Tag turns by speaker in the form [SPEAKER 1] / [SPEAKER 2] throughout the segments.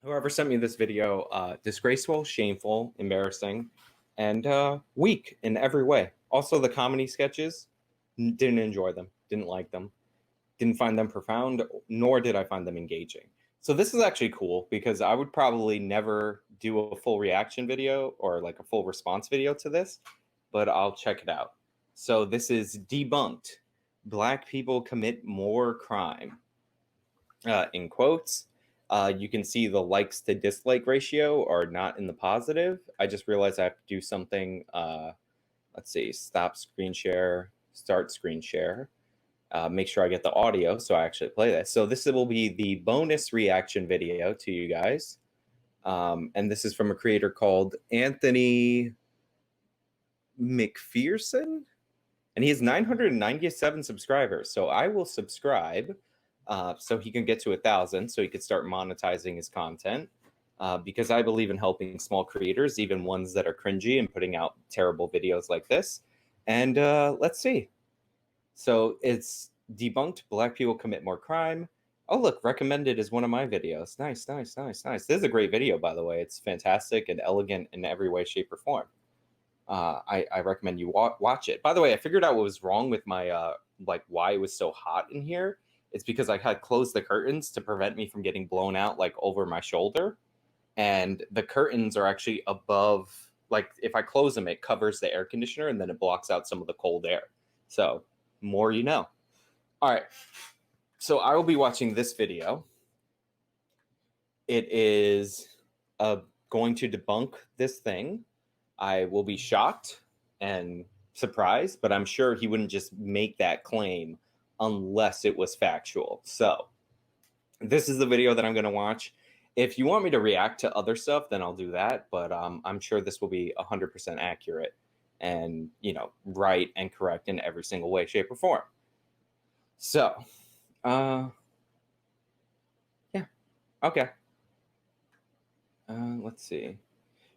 [SPEAKER 1] Whoever sent me this video, disgraceful, shameful, embarrassing, and weak in every way. Also, the comedy sketches, didn't enjoy them, didn't like them, didn't find them profound, nor did I find them engaging. So this is actually cool because I would probably never do a full reaction video or like a full response video to this, but I'll check it out. So this is debunked. Black people commit more crime, in quotes. You can see the likes to dislike ratio are not in the positive. I just realized I have to do something. Let's see, stop screen share, start screen share. Make sure I get the audio so I actually play this. So this will be the bonus reaction video to you guys. And this is from a creator called Anthony McPherson. And he has 997 subscribers. So I will subscribe so he can get to 1,000 so he could start monetizing his content. Because I believe in helping small creators, even ones that are cringy and putting out terrible videos like this. And let's see. So it's debunked Black people commit more crime. Oh, look, recommended is one of my videos. Nice, nice, nice, nice. This is a great video, by the way. It's fantastic and elegant in every way, shape, or form. I recommend you watch it. By the way, I figured out what was wrong with my, like why it was so hot in here. It's because I had closed the curtains to prevent me from getting blown out like over my shoulder. And the curtains are actually above, like if I close them, it covers the air conditioner and then it blocks out some of the cold air. So more you know. All right. So I will be watching this video. It is going to debunk this thing. I will be shocked and surprised, but I'm sure he wouldn't just make that claim unless it was factual. So this is the video that I'm going to watch. If you want me to react to other stuff, then I'll do that. But I'm sure this will be 100% accurate and, you know, right and correct in every single way, shape, or form. So, yeah, okay. Let's see.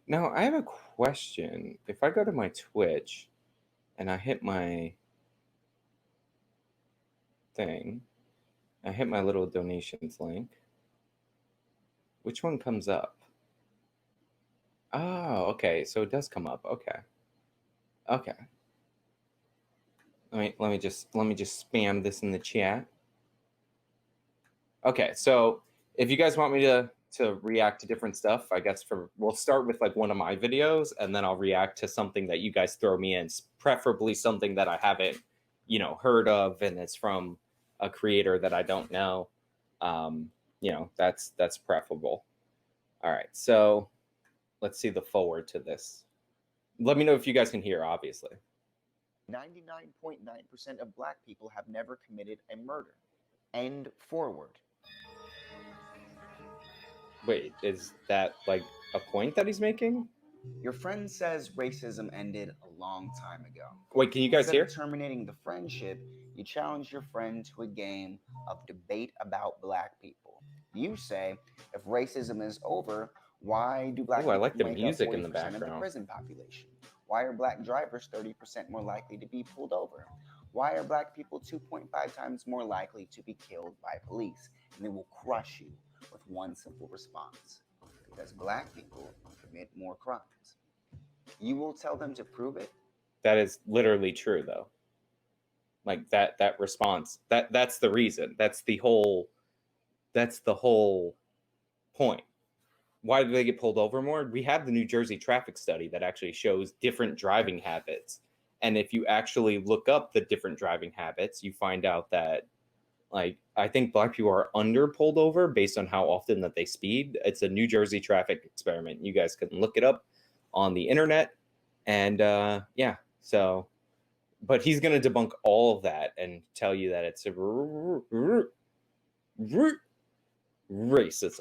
[SPEAKER 1] Now, I have a question. If I go to my Twitch and I hit my thing, I hit my little donations link, which one comes up? Oh, okay. So it does come up. Okay. Okay. Let me just spam this in the chat. Okay, so if you guys want me to react to different stuff, I guess we'll start with like one of my videos and then I'll react to something that you guys throw me in, preferably something that I haven't, you know, heard of and it's from a creator that I don't know. You know, that's preferable. All right, so let's see the forward to this. Let me know if you guys can hear, obviously.
[SPEAKER 2] 99.9% of Black people have never committed a murder. End forward.
[SPEAKER 1] Wait, is that like a point that he's making?
[SPEAKER 2] Your friend says racism ended a long time ago.
[SPEAKER 1] Wait, can you guys hear?
[SPEAKER 2] Instead of terminating the friendship, you challenge your friend to a game of debate about Black people. You say, if racism is over, why do Black
[SPEAKER 1] I
[SPEAKER 2] people
[SPEAKER 1] like the
[SPEAKER 2] make
[SPEAKER 1] music
[SPEAKER 2] up 40%
[SPEAKER 1] in the background
[SPEAKER 2] of the prison population? Why are Black drivers 30% more likely to be pulled over? Why are Black people 2.5 times more likely to be killed by police? And they will crush you with one simple response. Because Black people commit more crimes. You will tell them to prove it?
[SPEAKER 1] That is literally true, though. Like that response, that's the reason. That's the whole point. Why do they get pulled over more? We have the New Jersey traffic study that actually shows different driving habits. And if you actually look up the different driving habits, you find out that, like, I think Black people are under pulled over based on how often that they speed. It's a New Jersey traffic experiment. You guys can look it up on the internet. And yeah, so, but he's going to debunk all of that and tell you that it's a racism.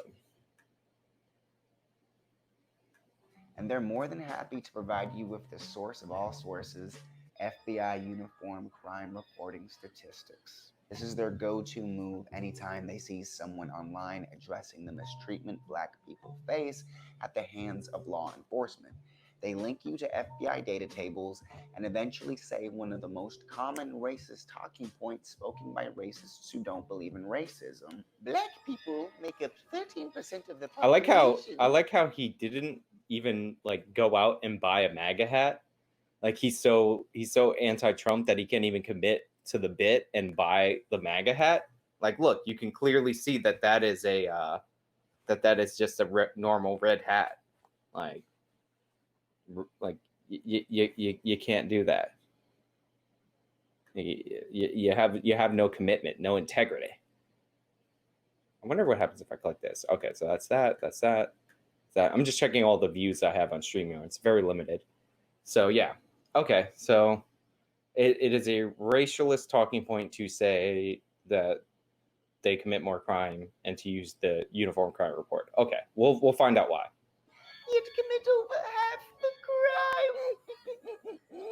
[SPEAKER 2] And they're more than happy to provide you with the source of all sources, FBI Uniform Crime Reporting Statistics. This is their go-to move anytime they see someone online addressing the mistreatment Black people face at the hands of law enforcement. They link you to FBI data tables and eventually say one of the most common racist talking points spoken by racists who don't believe in racism. Black people make up 13% of the
[SPEAKER 1] I like
[SPEAKER 2] population.
[SPEAKER 1] how he didn't even like go out and buy a MAGA hat. Like he's so anti-Trump that he can't even commit to the bit and buy the MAGA hat. Like, look, you can clearly see that that is a that is just a normal red hat. Like you can't do that. You have no commitment, no integrity. I wonder what happens if I click this. Okay, so that's that. I'm just checking all the views I have on StreamYard. It's very limited. So yeah. Okay, so it is a racialist talking point to say that they commit more crime and to use the Uniform Crime Report. Okay, we'll find out why.
[SPEAKER 2] You'd commit over half the crime.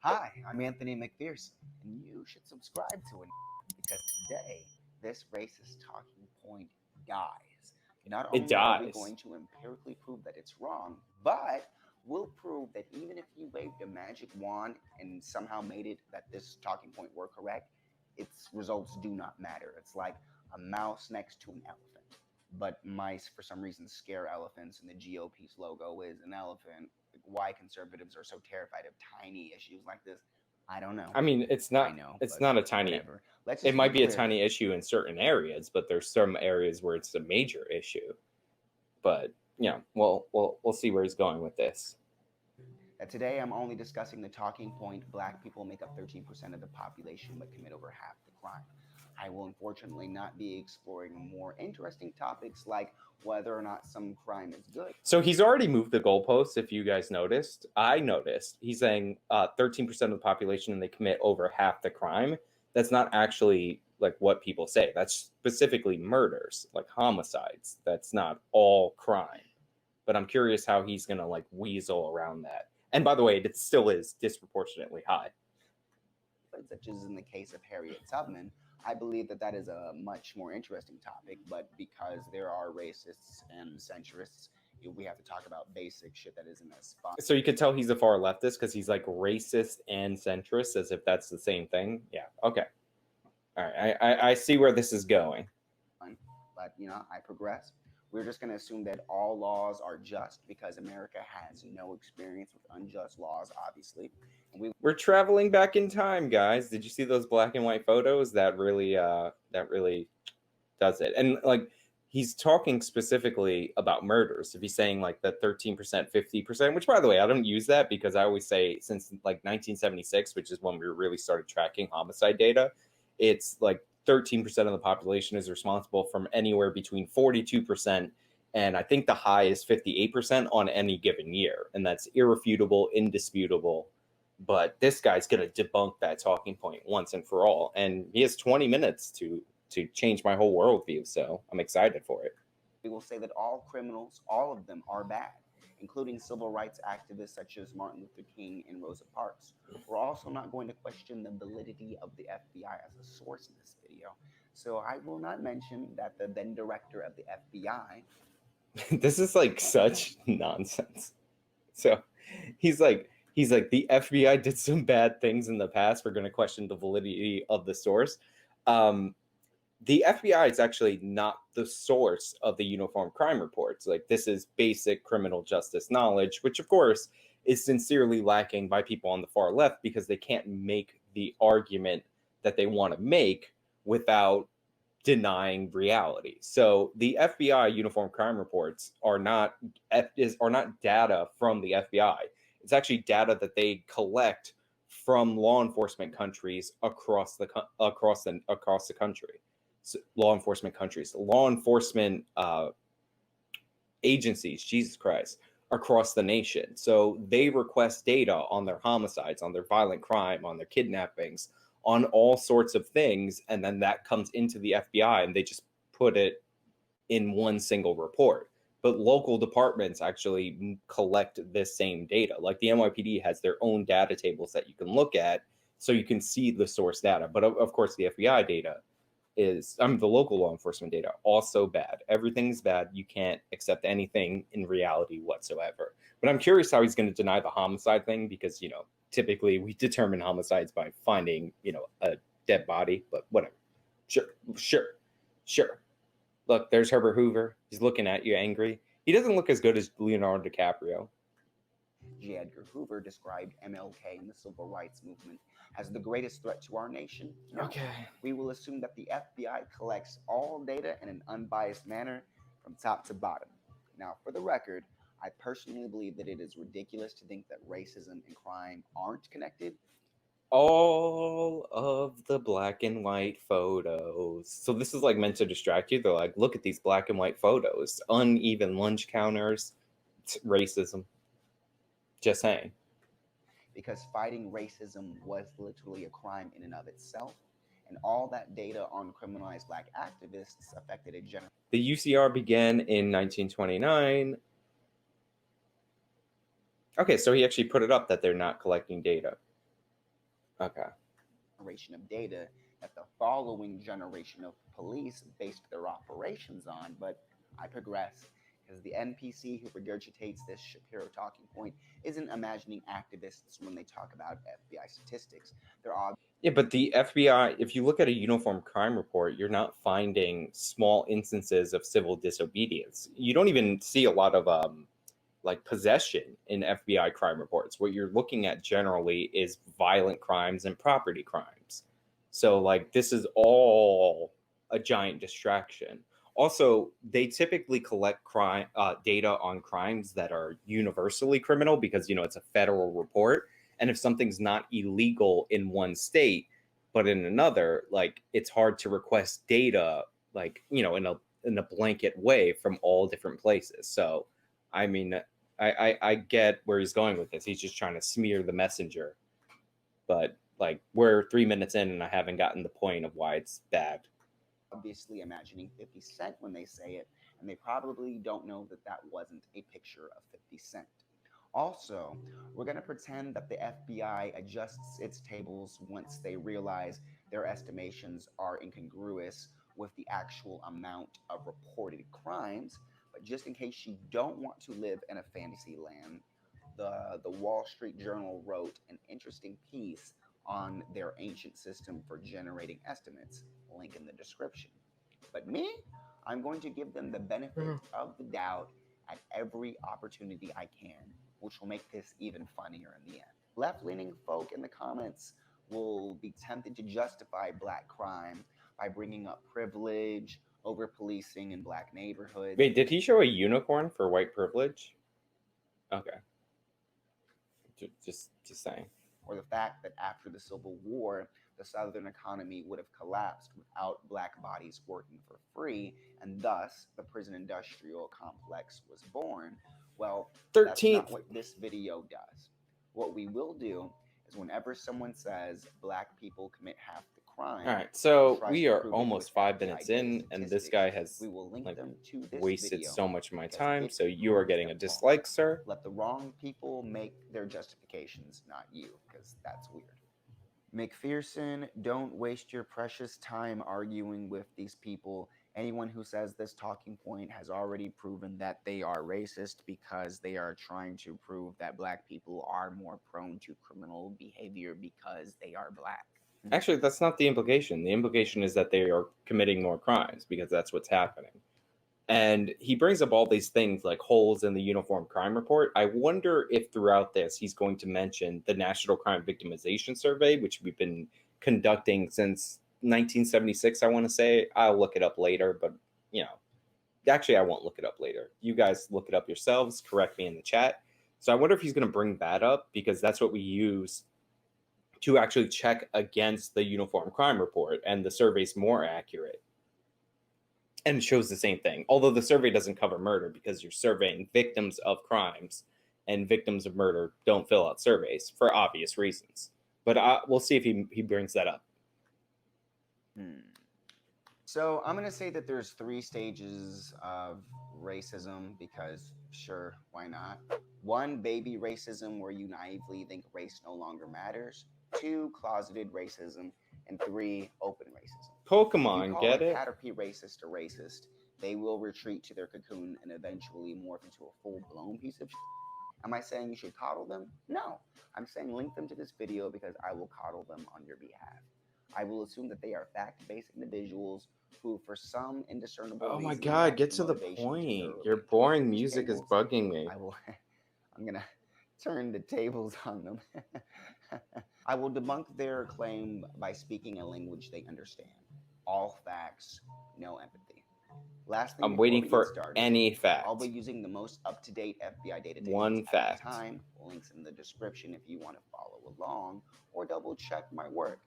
[SPEAKER 2] Hi, I'm Anthony McPherson, and you should subscribe to it because today this racist talking point dies. Not only are we going to empirically prove that it's wrong, but we'll prove that even if you waved a magic wand and somehow made it that this talking point were correct, its results do not matter. It's like a mouse next to an elephant. But mice, for some reason, scare elephants, and the GOP's logo is an elephant. Why conservatives are so terrified of tiny issues like this, I don't know.
[SPEAKER 1] I mean, it's not. It's not a tiny.
[SPEAKER 2] Whatever.
[SPEAKER 1] It might be a tiny issue in certain areas, but there's some areas where it's a major issue. But you know, we'll see where he's going with this.
[SPEAKER 2] Today, I'm only discussing the talking point: Black people make up 13% of the population, but commit over half the crime. I will unfortunately not be exploring more interesting topics like whether or not some crime is good.
[SPEAKER 1] So he's already moved the goalposts, if you guys noticed. I noticed. He's saying 13% of the population and they commit over half the crime. That's not actually like what people say. That's specifically murders, like homicides. That's not all crime. But I'm curious how he's going to like weasel around that. And by the way, it still is disproportionately high.
[SPEAKER 2] Such as in the case of Harriet Tubman, I believe that that is a much more interesting topic, but because there are racists and centrists, we have to talk about basic shit that isn't as fun.
[SPEAKER 1] So you could tell he's a far leftist because he's like racist and centrist, as if that's the same thing. Yeah, okay. All right, I see where this is going.
[SPEAKER 2] But, you know, I progress. We're just going to assume that all laws are just because America has no experience with unjust laws, obviously.
[SPEAKER 1] We're traveling back in time, guys. Did you see those black and white photos? That really does it. And like he's talking specifically about murders. If he's saying like the 13%, 50%, which by the way, I don't use that because I always say since like 1976, which is when we really started tracking homicide data, it's like 13% of the population is responsible from anywhere between 42% and I think the high is 58% on any given year. And that's irrefutable, indisputable. But this guy's going to debunk that talking point once and for all. And he has 20 minutes to change my whole worldview. So I'm excited for it.
[SPEAKER 2] We will say that all criminals, all of them are bad, including civil rights activists such as Martin Luther King and Rosa Parks. We're also not going to question the validity of the FBI as a source in this video. So I will not mention that the then director of the FBI.
[SPEAKER 1] This is like such nonsense. So he's like, the FBI did some bad things in the past. We're going to question the validity of the source. The FBI is actually not the source of the Uniform Crime Reports. Like, this is basic criminal justice knowledge, which of course is sincerely lacking by people on the far left because they can't make the argument that they want to make without denying reality. So the FBI Uniform Crime Reports are not data from the FBI. It's actually data that they collect from law enforcement countries across the country. So law enforcement agencies, Jesus Christ, across the nation. So they request data on their homicides, on their violent crime, on their kidnappings, on all sorts of things, and then that comes into the FBI and they just put it in one single report. But local departments actually collect this same data. Like the NYPD has their own data tables that you can look at so you can see the source data. But of course, the FBI data the local law enforcement data, also bad. Everything's bad. You can't accept anything in reality whatsoever. But I'm curious how he's going to deny the homicide thing because, typically we determine homicides by finding, a dead body, but whatever. Sure. Look, there's Herbert Hoover. He's looking at you angry. He doesn't look as good as Leonardo DiCaprio.
[SPEAKER 2] J. Edgar Hoover described MLK and the civil rights movement as the greatest threat to our nation? No.
[SPEAKER 1] Okay.
[SPEAKER 2] We will assume that the FBI collects all data in an unbiased manner from top to bottom. Now, for the record, I personally believe that it is ridiculous to think that racism and crime aren't connected.
[SPEAKER 1] All of the black and white photos. So this is like meant to distract you. They're like, look at these black and white photos. Uneven lunch counters. It's racism. Just saying.
[SPEAKER 2] Because fighting racism was literally a crime in and of itself, and all that data on criminalized black activists affected a generation.
[SPEAKER 1] The UCR began in 1929. Okay, so he actually put it up that they're not collecting data. Okay.
[SPEAKER 2] Generation of data that the following generation of police based their operations on, but I progress because the NPC who regurgitates this Shapiro talking point isn't imagining activists when they talk about FBI statistics. They're
[SPEAKER 1] Yeah, but the FBI, if you look at a uniform crime report, you're not finding small instances of civil disobedience. You don't even see a lot of like possession in FBI crime reports. What you're looking at generally is violent crimes and property crimes. So like this is all a giant distraction. Also, they typically collect crime data on crimes that are universally criminal because it's a federal report. And if something's not illegal in one state, but in another, like it's hard to request data like in a blanket way from all different places. So, I mean, I get where he's going with this. He's just trying to smear the messenger. But like we're 3 minutes in, and I haven't gotten the point of why it's bad.
[SPEAKER 2] obviously imagining 50 Cent when they say it, and they probably don't know that that wasn't a picture of 50 Cent. Also, we're going to pretend that the FBI adjusts its tables once they realize their estimations are incongruous with the actual amount of reported crimes. But just in case you don't want to live in a fantasy land, the Wall Street Journal wrote an interesting piece on their ancient system for generating estimates. Link in the description. But me, I'm going to give them the benefit of the doubt at every opportunity I can, which will make this even funnier in the end. Left-leaning folk in the comments will be tempted to justify black crime by bringing up privilege, over policing in black neighborhoods.
[SPEAKER 1] Wait, did he show a unicorn for white privilege? Okay. Just saying.
[SPEAKER 2] Or the fact that after the Civil War, the Southern economy would have collapsed without black bodies working for free, and thus the prison industrial complex was born. Well,
[SPEAKER 1] 13th.
[SPEAKER 2] That's not what this video does. What we will do is whenever someone says black people commit half the crime.
[SPEAKER 1] All right, so we are almost 5 minutes in, and this guy has
[SPEAKER 2] we will link them to this
[SPEAKER 1] wasted
[SPEAKER 2] video
[SPEAKER 1] so much of my
[SPEAKER 2] because
[SPEAKER 1] time.
[SPEAKER 2] it
[SPEAKER 1] So you are getting a
[SPEAKER 2] proves them
[SPEAKER 1] dislike, sir.
[SPEAKER 2] Let the wrong people make their justifications, not you, because that's weird. McPherson, don't waste your precious time arguing with these people. Anyone who says this talking point has already proven that they are racist because they are trying to prove that black people are more prone to criminal behavior because they are black.
[SPEAKER 1] Actually, that's not the implication. The implication is that they are committing more crimes because that's what's happening. And he brings up all these things like holes in the Uniform Crime Report. I wonder if throughout this he's going to mention the National Crime Victimization Survey, which we've been conducting since 1976, I want to say. I'll look it up later, but, actually, I won't look it up later. You guys look it up yourselves, correct me in the chat. So I wonder if he's going to bring that up because that's what we use to actually check against the Uniform Crime Report, and the survey's more accurate. And it shows the same thing, although the survey doesn't cover murder because you're surveying victims of crimes, and victims of murder don't fill out surveys for obvious reasons. But we'll see if he brings that up.
[SPEAKER 2] So I'm going to say that there's 3 stages of racism because sure, why not? 1, baby racism, where you naively think race no longer matters. 2, closeted racism. And 3, open racism.
[SPEAKER 1] Pokemon,
[SPEAKER 2] call
[SPEAKER 1] get
[SPEAKER 2] a
[SPEAKER 1] it?
[SPEAKER 2] Caterpie racist a racist, they will retreat to their cocoon and eventually morph into a full-blown piece of shit. Am I saying you should coddle them? No. I'm saying link them to this video because I will coddle them on your behalf. I will assume that they are fact-based individuals who, for some indiscernible
[SPEAKER 1] Oh my
[SPEAKER 2] reason,
[SPEAKER 1] god,
[SPEAKER 2] lack
[SPEAKER 1] get to the
[SPEAKER 2] motivation to
[SPEAKER 1] point.
[SPEAKER 2] thoroughly
[SPEAKER 1] Your
[SPEAKER 2] engage
[SPEAKER 1] boring
[SPEAKER 2] these
[SPEAKER 1] music is
[SPEAKER 2] tables.
[SPEAKER 1] bugging me.
[SPEAKER 2] I'm gonna turn the tables on them. I will debunk their claim by speaking a language they understand. All facts, no empathy. Last thing
[SPEAKER 1] I'm
[SPEAKER 2] before
[SPEAKER 1] waiting
[SPEAKER 2] we get
[SPEAKER 1] for
[SPEAKER 2] started,
[SPEAKER 1] any
[SPEAKER 2] I'll
[SPEAKER 1] fact.
[SPEAKER 2] be using the most up-to-date FBI data tables
[SPEAKER 1] One
[SPEAKER 2] at
[SPEAKER 1] fact.
[SPEAKER 2] the time. Links in the description if you want to follow along or double check my work.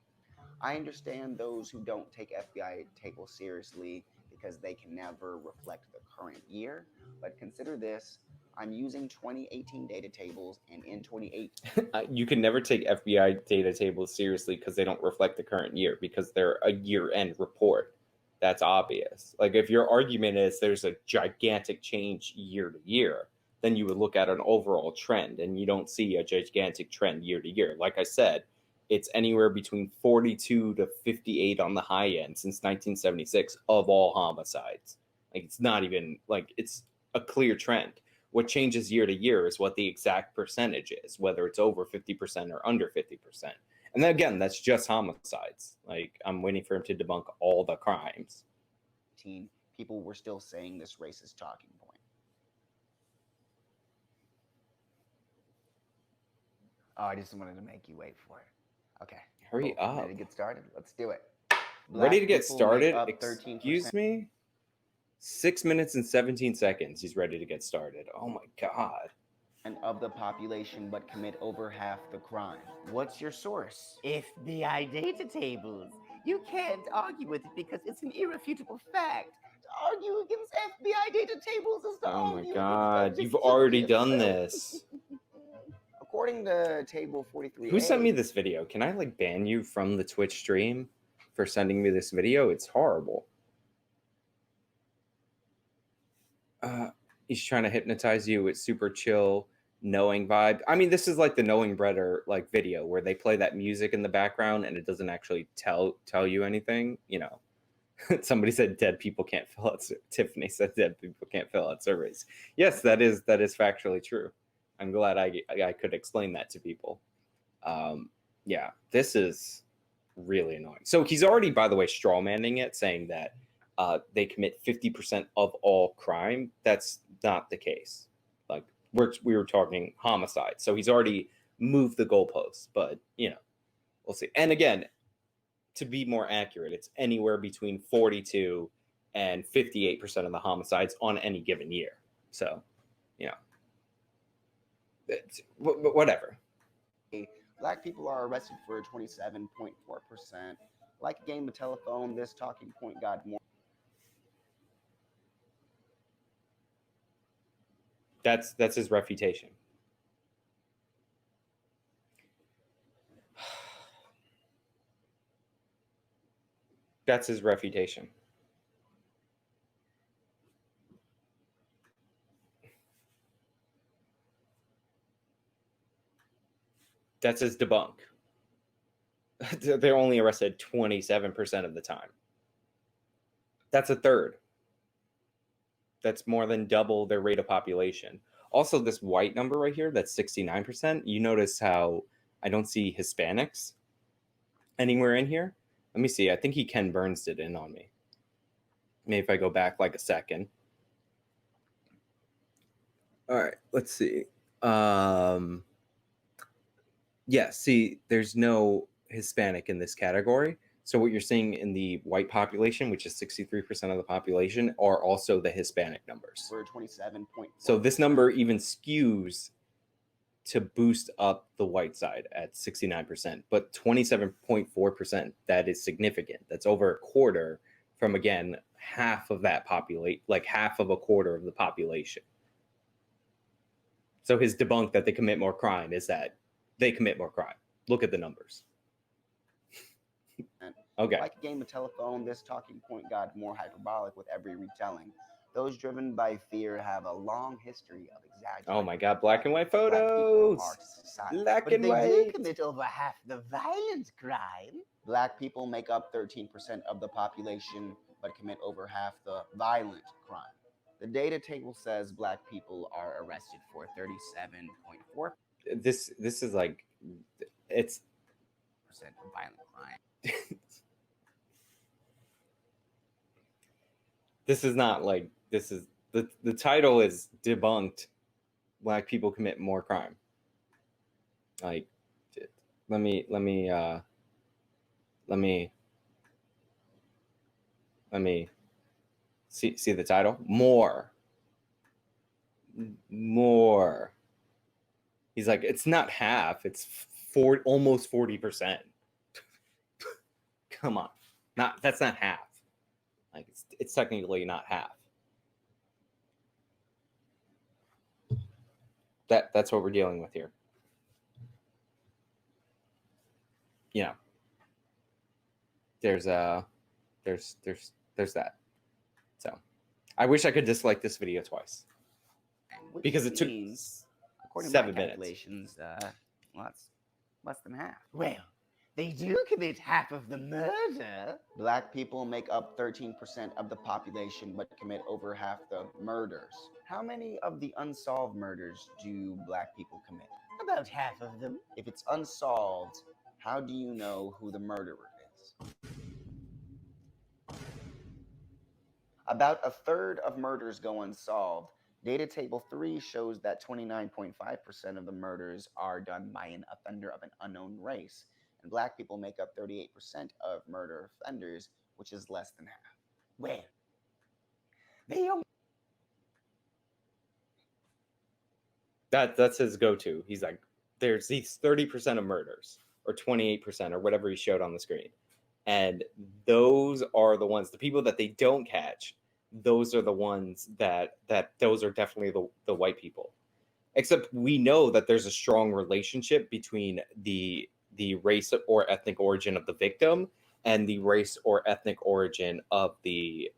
[SPEAKER 2] I understand those who don't take FBI tables seriously because they can never reflect the current year, but consider this. I'm using 2018 data tables, and in 2018,
[SPEAKER 1] You can never take FBI data tables seriously because they don't reflect the current year because they're a year-end report. That's obvious. Like if your argument is there's a gigantic change year to year, then you would look at an overall trend, and you don't see a gigantic trend year to year. Like I said, it's anywhere between 42 to 58 on the high end since 1976 of all homicides. Like it's not even like it's a clear trend. What changes year to year is what the exact percentage is, whether it's over 50% or under 50%. And then again, that's just homicides. Like I'm waiting for him to debunk all the crimes.
[SPEAKER 2] people were still saying this racist talking point. Oh, I just wanted to make you wait for it. Okay.
[SPEAKER 1] Hurry up.
[SPEAKER 2] Ready to get started? Let's do it.
[SPEAKER 1] Ready to get started?
[SPEAKER 2] Up 13%.
[SPEAKER 1] Excuse me? 6 minutes and 17 seconds. He's ready to get started. Oh my God.
[SPEAKER 2] Of the population, but commit over half the crime. What's your source? FBI data tables. You can't argue with it because it's an irrefutable fact. To argue against FBI data tables is to
[SPEAKER 1] Oh my
[SPEAKER 2] argue
[SPEAKER 1] God.
[SPEAKER 2] against
[SPEAKER 1] You've already
[SPEAKER 2] itself.
[SPEAKER 1] done this.
[SPEAKER 2] According to table 43A,
[SPEAKER 1] Who sent me this video? Can I like ban you from the Twitch stream for sending me this video? It's horrible. He's trying to hypnotize you with super chill, knowing vibe. I mean, this is like the Knowing Bretter like video where they play that music in the background and it doesn't actually tell you anything. You know, somebody said dead people can't fill out. Tiffany said dead people can't fill out surveys. Yes, that is factually true. I'm glad I could explain that to people. Yeah, this is really annoying. So he's already, by the way, strawmanning it, saying that they commit 50% of all crime. That's not the case. Like we were talking homicide. So he's already moved the goalposts, but you know, we'll see. And again, to be more accurate, it's anywhere between 42 and 58% of the homicides on any given year. So, you know, whatever.
[SPEAKER 2] Black people are arrested for 27.4%. Like a game of telephone, this talking point got more.
[SPEAKER 1] That's his refutation. That's his refutation. That's his debunk. They're only arrested 27% of the time. That's a third. That's more than double their rate of population. Also, this white number right here, that's 69%. You notice how I don't see Hispanics anywhere in here? Let me see. I think he Ken Burns it in on me. Maybe if I go back like a second. All right, let's see. Yeah, see, there's no Hispanic in this category. So what you're seeing in the white population, which is 63% of the population, are also the Hispanic numbers.
[SPEAKER 2] For 27.
[SPEAKER 1] So this number even skews to boost up the white side at 69%, but 27.4%, that is significant. That's over a quarter from, again, half of that populate, like half of a quarter of the population. So his debunk that they commit more crime is that they commit more crime. Look at the numbers. Okay.
[SPEAKER 2] Like a game of telephone, this talking point got more hyperbolic with every retelling. Those driven by fear have a long history of exaggerating.
[SPEAKER 1] Oh my God, black and white
[SPEAKER 2] Black people
[SPEAKER 1] photos.
[SPEAKER 2] are society.
[SPEAKER 1] Black
[SPEAKER 2] But
[SPEAKER 1] and
[SPEAKER 2] they do
[SPEAKER 1] white.
[SPEAKER 2] commit over half the violent crime. Black people make up 13% of the population, but commit over half the violent crime. The data table says black people are arrested for 37.4%
[SPEAKER 1] This is like, it's
[SPEAKER 2] of violent crime.
[SPEAKER 1] this is not like, this is the title is debunked. Black people commit more crime. Like, let me see the title. More. He's like, it's not half, it's almost 40%. Come on. That's not half. Like, it's technically not half. That's what we're dealing with here. You know, there's that. So I wish I could dislike this video twice, because it took
[SPEAKER 2] according
[SPEAKER 1] 7
[SPEAKER 2] to my
[SPEAKER 1] minutes.
[SPEAKER 2] calculations, well, that's less than half. Well, they do commit half of the murder. Black people make up 13% of the population, but commit over half the murders. How many of the unsolved murders do black people commit? About half of them. If it's unsolved, how do you know who the murderer is? About a third of murders go unsolved. Data table 3 shows that 29.5% of the murders are done by an offender of an unknown race, and black people make up 38% of murder offenders, which is less than half. Well, they only...
[SPEAKER 1] That's his go-to. He's like, there's these 30% of murders, or 28%, or whatever he showed on the screen, and those are the ones, the people that they don't catch, those are the ones that those are definitely the white people. Except we know that there's a strong relationship between the race or ethnic origin of the victim and the race or ethnic origin of the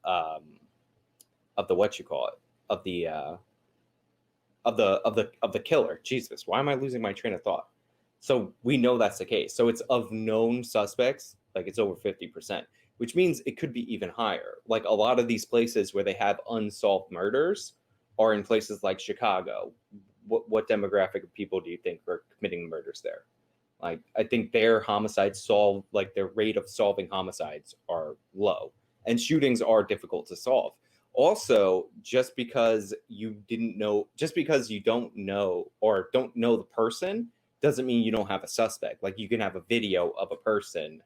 [SPEAKER 1] what you call it, of the killer. Jesus, why am I losing my train of thought? So we know that's the case. So it's of known suspects, like it's over 50%, which means it could be even higher. Like a lot of these places where they have unsolved murders are in places like Chicago. What demographic of people do you think are committing murders there? Like, I think their homicides like their rate of solving homicides are low, and shootings are difficult to solve. Also, just because you don't know or don't know the person doesn't mean you don't have a suspect. Like, you can have a video of a person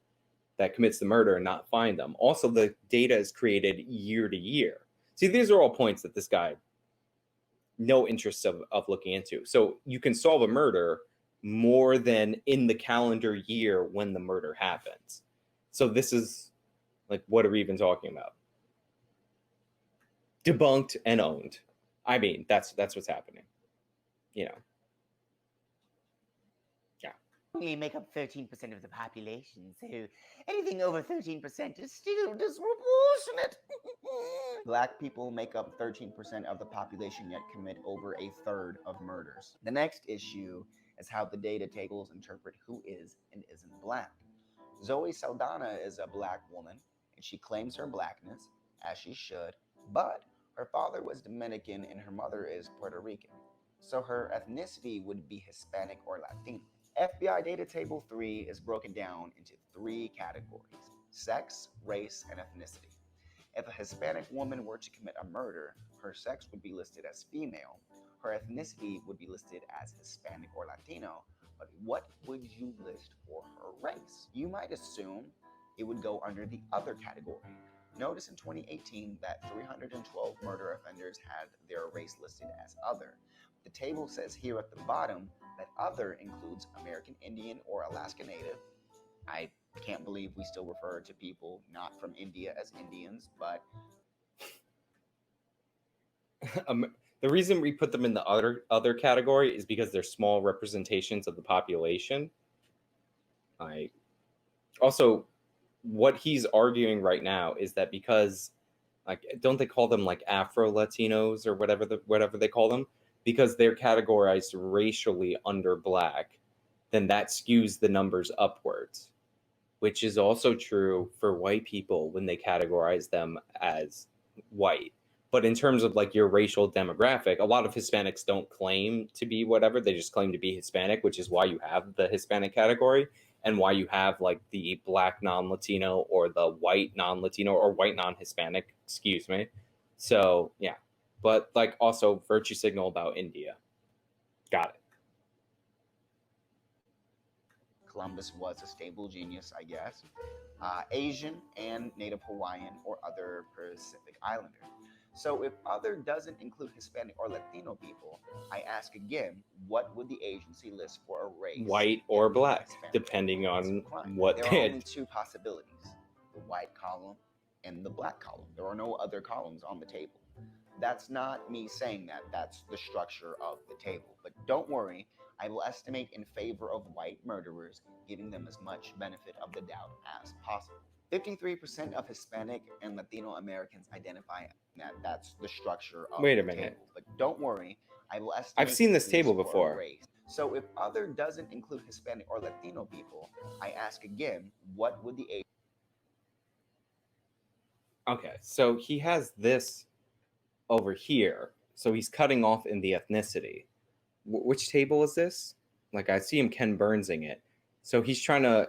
[SPEAKER 1] that commits the murder and not find them. Also, the data is created year to year. See, these are all points that this guy no interest of looking into. So you can solve a murder more than in the calendar year when the murder happens. So this is like, what are we even talking about? Debunked and owned. I mean, that's what's happening. You know. Yeah.
[SPEAKER 2] Only make up 13% of the population, so anything over 13% is still disproportionate. Black people make up 13% of the population, yet commit over a third of murders. The next issue is how the data tables interpret who is and isn't black. Zoe Saldana is a black woman, and she claims her blackness, as she should, but her father was Dominican and her mother is Puerto Rican. So her ethnicity would be Hispanic or Latino. FBI Data Table 3 is broken down into 3 categories: sex, race, and ethnicity. If a Hispanic woman were to commit a murder, her sex would be listed as female, her ethnicity would be listed as Hispanic or Latino, but what would you list for her race? You might assume it would go under the other category. Notice in 2018 that 312 murder offenders had their race listed as other. The table says here at the bottom that other includes American Indian or Alaska Native. I can't believe we still refer to people not from India as Indians, but
[SPEAKER 1] the reason we put them in the other category is because they're small representations of the population. Also, what he's arguing right now is that because like, don't they call them like Afro Latinos or whatever they call them? Because they're categorized racially under Black, then that skews the numbers upwards, which is also true for white people when they categorize them as white. But in terms of like your racial demographic, a lot of Hispanics don't claim to be whatever. They just claim to be Hispanic, which is why you have the Hispanic category and why you have like the Black non-Latino or the white non-Latino or white non-Hispanic, excuse me. So, yeah. But like also virtue signal about India. Got it.
[SPEAKER 2] Columbus was a stable genius, I guess. Asian and Native Hawaiian or other Pacific Islander. So if other doesn't include Hispanic or Latino people, I ask again, what would the agency list for a race?
[SPEAKER 1] White or
[SPEAKER 2] in the
[SPEAKER 1] Black,
[SPEAKER 2] Hispanic
[SPEAKER 1] depending on
[SPEAKER 2] crime?
[SPEAKER 1] what
[SPEAKER 2] There are
[SPEAKER 1] they
[SPEAKER 2] only
[SPEAKER 1] had.
[SPEAKER 2] two possibilities, the white column and the black column. There are no other columns on the table. That's not me saying that, that's the structure of the table. But don't worry, I will estimate in favor of white murderers, giving them as much benefit of the doubt as possible. 53% of Hispanic and Latino Americans identify that that's the structure of
[SPEAKER 1] Wait a
[SPEAKER 2] the
[SPEAKER 1] minute.
[SPEAKER 2] table. But don't worry, I will estimate
[SPEAKER 1] I've seen this
[SPEAKER 2] at
[SPEAKER 1] table
[SPEAKER 2] least for a
[SPEAKER 1] before.
[SPEAKER 2] race. So if other doesn't include Hispanic or Latino people, I ask again, what would the
[SPEAKER 1] Okay, so he has this over here. So he's cutting off in the ethnicity. Which table is this? Like I see him Ken Burnsing it. So he's trying to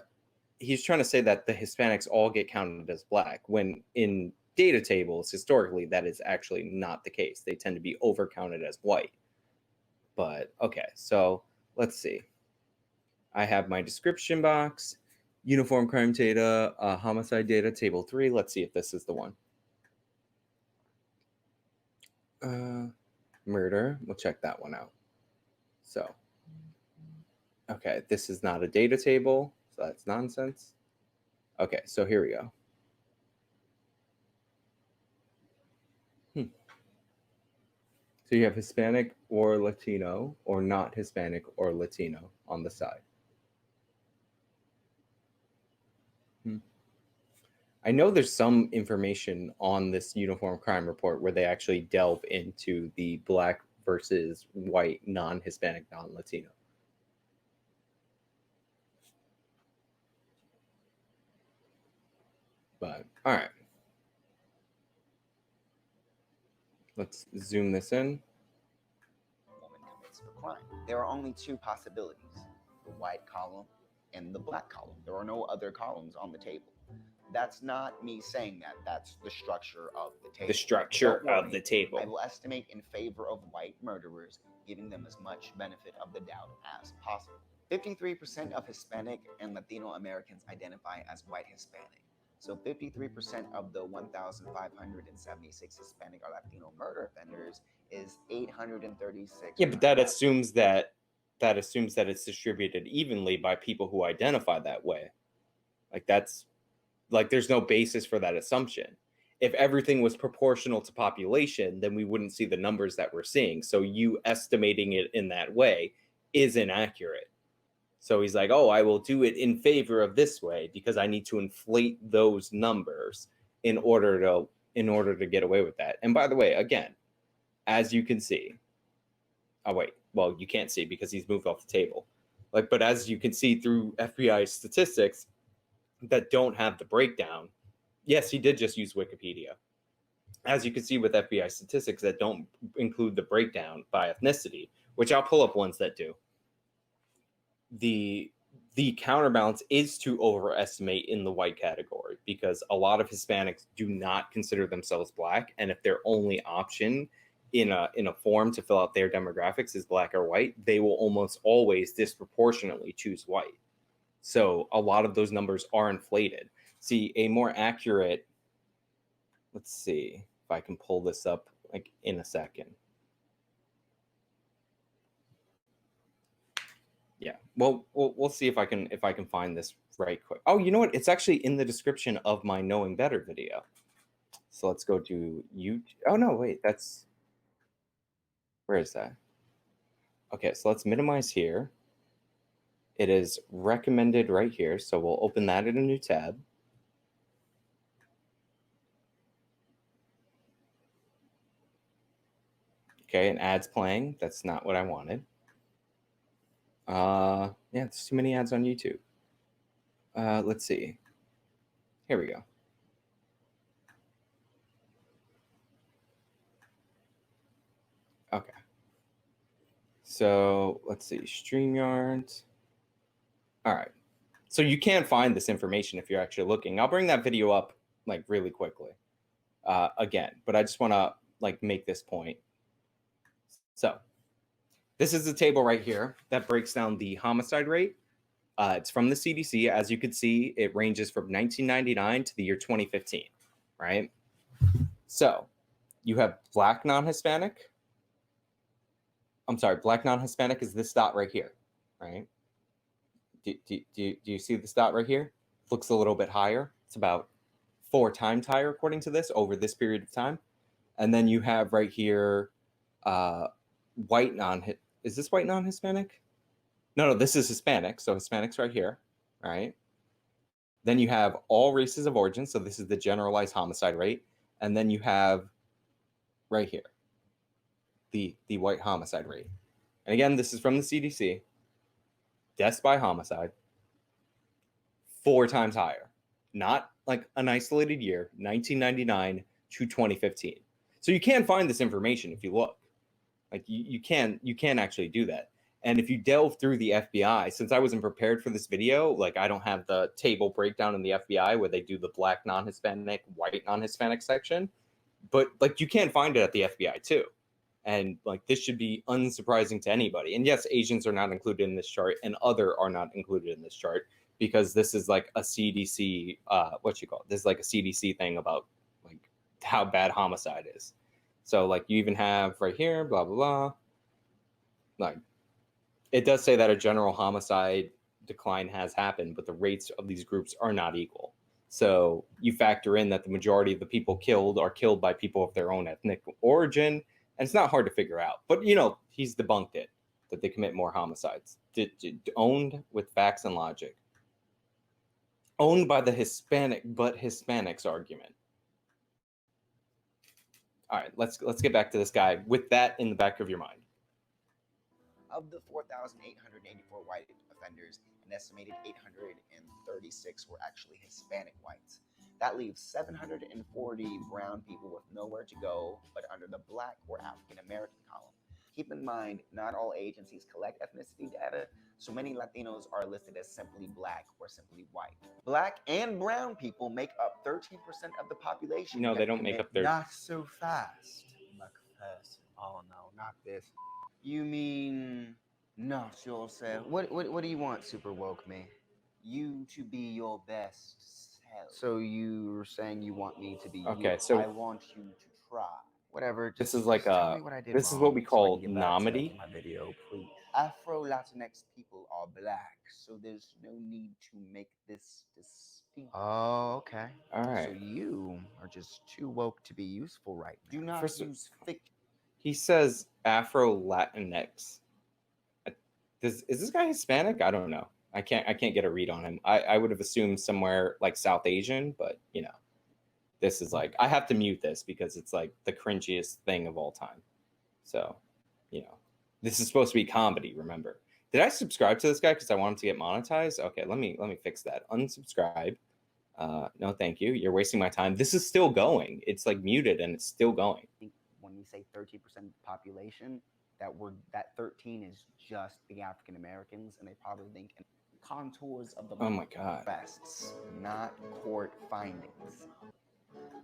[SPEAKER 1] say that the Hispanics all get counted as Black, when in data tables historically that is actually not the case. They tend to be overcounted as white. But okay, so let's see. I have my description box, uniform crime data, homicide data, table 3. Let's see if this is the one. Murder. We'll check that one out. So, okay, this is not a data table, so that's nonsense. Okay, so here we go. So you have Hispanic or Latino or not Hispanic or Latino on the side. I know there's some information on this uniform crime report where they actually delve into the Black versus white, non-Hispanic, non-Latino. But all right, let's zoom this in.
[SPEAKER 2] woman commits the crime. There are only two possibilities, the white column and the black column. There are no other columns on the table. That's not me saying that, that's the structure of the table.
[SPEAKER 1] The structure
[SPEAKER 2] Don't worry,
[SPEAKER 1] of the table.
[SPEAKER 2] I will estimate in favor of white murderers, giving them as much benefit of the doubt as possible. 53% of Hispanic and Latino Americans identify as white Hispanic. So 53% of the 1,576 Hispanic or Latino murder offenders is 836.
[SPEAKER 1] Yeah, but that assumes that it's distributed evenly by people who identify that way. Like that's like there's no basis for that assumption. If everything was proportional to population, then we wouldn't see the numbers that we're seeing. So you estimating it in that way is inaccurate. So he's like, "Oh, I will do it in favor of this way because I need to inflate those numbers in order to get away with that." And by the way, again, as you can see, oh wait, well, you can't see because he's moved off the table. But as you can see through FBI statistics that don't have the breakdown, yes, he did just use Wikipedia. As you can see with FBI statistics that don't include the breakdown by ethnicity, which I'll pull up ones that do. The counterbalance is to overestimate in the white category because a lot of Hispanics do not consider themselves Black, and if their only option in a form to fill out their demographics is Black or white, they will almost always disproportionately choose white. So a lot of those numbers are inflated. See, a more accurate, let's see if I can pull this up like in a second. Yeah, well, we'll see if I can find this right quick. Oh, you know what? It's actually in the description of my Knowing Better video. So let's go to YouTube. Oh no, wait, that's where is that? Okay, so let's minimize here. It is recommended right here, so we'll open that in a new tab. Okay, an ad's playing. That's not what I wanted. Yeah, there's too many ads on YouTube. Let's see. Here we go. Okay. So let's see, StreamYard. All right. So you can find this information if you're actually looking. I'll bring that video up like really quickly again, but I just want to like make this point. So this is the table right here that breaks down the homicide rate. It's from the CDC. As you can see, it ranges from 1999 to the year 2015, right? So you have Black non-Hispanic. I'm sorry, Black non-Hispanic is this dot right here, right? Do you see this dot right here? Looks a little bit higher. It's about 4 times higher, according to this, over this period of time. And then you have right here, white non. Is this white non-Hispanic? No, this is Hispanic. So Hispanic's right here, right? Then you have all races of origin. So this is the generalized homicide rate. And then you have right here, the white homicide rate. And again, this is from the CDC. Deaths by homicide, 4 times higher. Not like an isolated year, 1999 to 2015. So you can find this information if you look. Like you can actually do that. And if you delve through the FBI, since I wasn't prepared for this video, like I don't have the table breakdown in the FBI where they do the Black non-Hispanic, white non-Hispanic section, but like you can find it at the FBI too. And like this should be unsurprising to anybody. And yes, Asians are not included in this chart and other are not included in this chart because this is like a CDC, this is like a CDC thing about like how bad homicide is. So like you even have right here, blah, blah, blah. Like it does say that a general homicide decline has happened, but the rates of these groups are not equal. So you factor in that the majority of the people killed are killed by people of their own ethnic origin. And it's not hard to figure out. But, he's debunked it, that they commit more homicides. Owned with facts and logic. Owned by the Hispanic, but Hispanics argument. All right, let's get back to this guy with that in the back of your mind.
[SPEAKER 2] Of the 4,884 white offenders, an estimated 836 were actually Hispanic whites. That leaves 740 brown people with nowhere to go but under the Black or African American column. Keep in mind, not all agencies collect ethnicity data, so many Latinos are listed as simply Black or simply white. Black and brown people make up 13% of the population.
[SPEAKER 1] No, they don't make up 13%.
[SPEAKER 3] Not so fast, McPherson. Oh no, not this.
[SPEAKER 2] You mean not yourself? What do you want, Super Woke Me? You to be your best self. So you're saying you want me to be
[SPEAKER 1] Okay,
[SPEAKER 2] you?
[SPEAKER 1] so
[SPEAKER 2] I want you to try. Whatever.
[SPEAKER 1] This is like
[SPEAKER 2] tell me what I did
[SPEAKER 1] this is
[SPEAKER 2] wrong
[SPEAKER 1] what we
[SPEAKER 2] so I
[SPEAKER 1] call
[SPEAKER 2] can get back to
[SPEAKER 1] nomedy.
[SPEAKER 3] My video, please.
[SPEAKER 2] Afro-Latinx people are Black, so there's no need to make this distinction.
[SPEAKER 3] Oh, okay.
[SPEAKER 1] All right.
[SPEAKER 2] So you are just too woke to be useful right now. Do not use fiction.
[SPEAKER 1] He says Afro-Latinx. Is this guy Hispanic? I don't know. I can't get a read on him. I would have assumed somewhere like South Asian, but this is like I have to mute this because it's like the cringiest thing of all time. So, this is supposed to be comedy, remember. Did I subscribe to this guy because I want him to get monetized? Okay, let me fix that. Unsubscribe. No, thank you. You're wasting my time. This is still going. It's like muted and it's still going.
[SPEAKER 2] When we say 13% of the population, that 13 is just the African Americans, and they probably think in contours of the
[SPEAKER 1] Oh my God.
[SPEAKER 2] arrests, not court findings.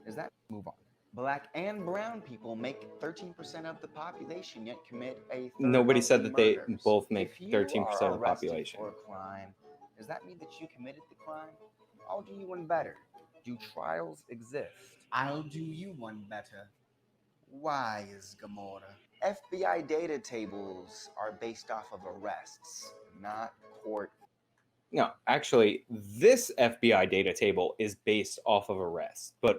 [SPEAKER 2] Does that move on? Black and brown people make 13% of the population, yet commit a third
[SPEAKER 1] Nobody
[SPEAKER 2] of
[SPEAKER 1] said
[SPEAKER 2] the
[SPEAKER 1] that they
[SPEAKER 2] murders.
[SPEAKER 1] both make
[SPEAKER 2] If you
[SPEAKER 1] 13%
[SPEAKER 2] are
[SPEAKER 1] of the
[SPEAKER 2] arrested
[SPEAKER 1] population.
[SPEAKER 2] for a crime, does that mean that you committed the crime? I'll do you one better. Do trials exist?
[SPEAKER 3] I'll do you one better. Why is Gamora?
[SPEAKER 2] FBI data tables are based off of arrests, not court.
[SPEAKER 1] No, actually, this FBI data table is based off of arrests, but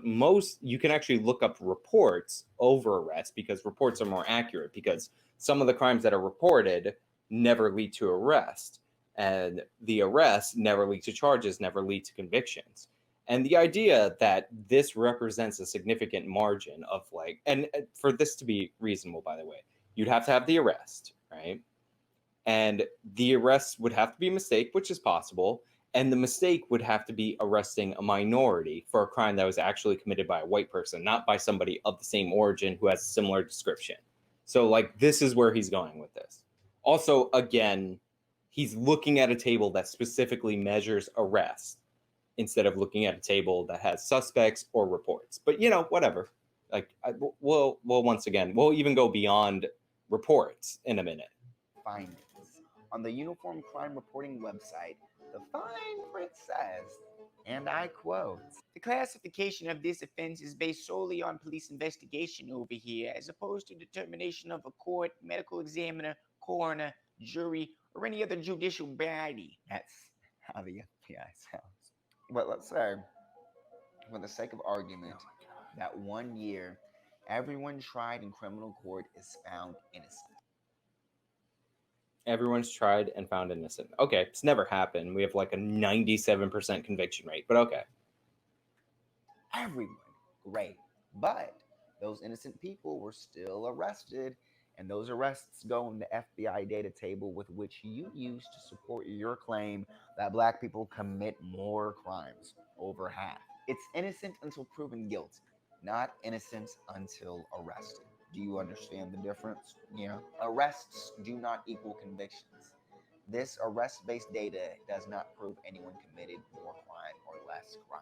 [SPEAKER 1] you can actually look up reports over arrests because reports are more accurate because some of the crimes that are reported never lead to arrest, and the arrests never lead to charges, never lead to convictions. And the idea that this represents a significant margin of and for this to be reasonable, by the way, you'd have to have the arrest, right? And the arrest would have to be a mistake, which is possible. And the mistake would have to be arresting a minority for a crime that was actually committed by a white person, not by somebody of the same origin who has a similar description. So, like, this is where he's going with this. Also, again, he's looking at a table that specifically measures arrest instead of looking at a table that has suspects or reports. But, you know, whatever. Like, we'll once again, we'll even go beyond reports in a minute.
[SPEAKER 2] Findings. On the Uniform Crime Reporting website, the fine print says, and I quote, "The classification of this offense is based solely on police investigation over here, as opposed to determination of a court, medical examiner, coroner, jury, or any other judicial body." That's how the FBI sounds. But let's say, for the sake of argument, that 1 year, everyone tried in criminal court is found innocent.
[SPEAKER 1] Everyone's tried and found innocent. Okay, it's never happened. We have like a 97% conviction rate, but okay.
[SPEAKER 2] Everyone, great. But those innocent people were still arrested, and those arrests go in the FBI data table with which you use to support your claim that black people commit more crimes, over half. It's innocent until proven guilty, not innocent until arrested. Do you understand the difference? Yeah. Arrests do not equal convictions. This arrest based data does not prove anyone committed more crime or less crime.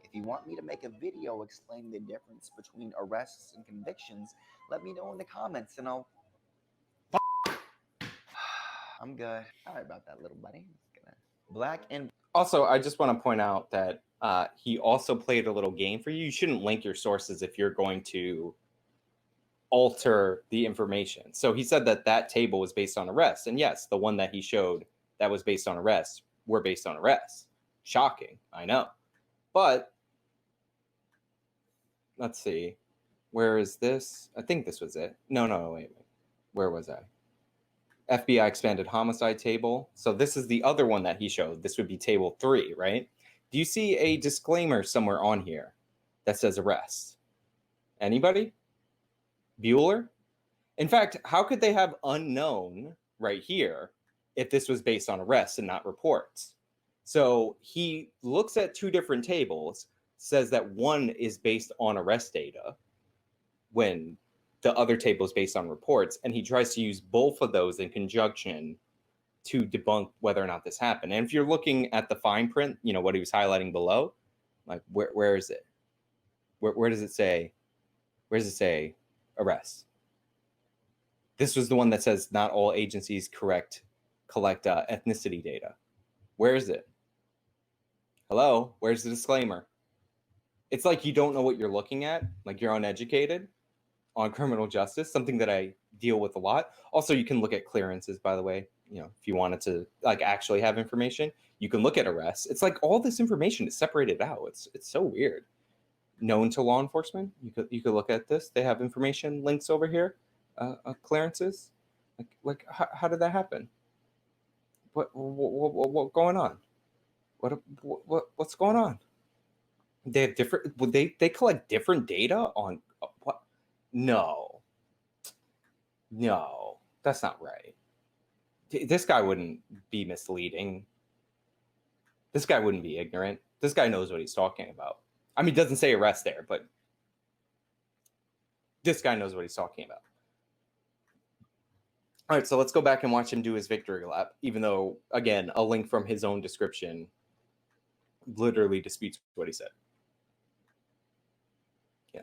[SPEAKER 2] If you want me to make a video explaining the difference between arrests and convictions, let me know in the comments and I'll. I'm good. Sorry about that, little buddy. Black and.
[SPEAKER 1] Also, I just want to point out that he also played a little game for you. You shouldn't link your sources if you're going to alter the information. So he said that that table was based on arrests. And yes, the one that he showed that was based on arrests were based on arrests. Shocking, I know. But let's see. Where is this? I think this was it. No, wait. Where was I? FBI expanded homicide table. So this is the other one that he showed. This would be table 3, right? Do you see a disclaimer somewhere on here that says arrest? Anybody? Bueller? In fact, how could they have unknown right here if this was based on arrests and not reports? So he looks at 2 different tables, says that one is based on arrest data when the other table is based on reports, and he tries to use both of those in conjunction to debunk whether or not this happened. And if you're looking at the fine print, you know, what he was highlighting below, like where is it? Where does it say? Where does it say arrest? This was the one that says not all agencies collect ethnicity data. Where is it? Hello? Where's the disclaimer? It's like you don't know what you're looking at, like you're uneducated on criminal justice, something that I deal with a lot. Also, you can look at clearances, by the way. You know, if you wanted to like actually have information, you can look at arrests. It's like all this information is separated out. It's so weird. Known to law enforcement, you could look at this. They have information links over here, clearances. Like how did that happen? What going on? What's going on? They have different. They collect different data on what? No, that's not right. This guy wouldn't be misleading. This guy wouldn't be ignorant. This guy knows what he's talking about. I mean, it doesn't say arrest there, but this guy knows what he's talking about. All right, so let's go back and watch him do his victory lap, even though, again, a link from his own description literally disputes what he said. Yeah,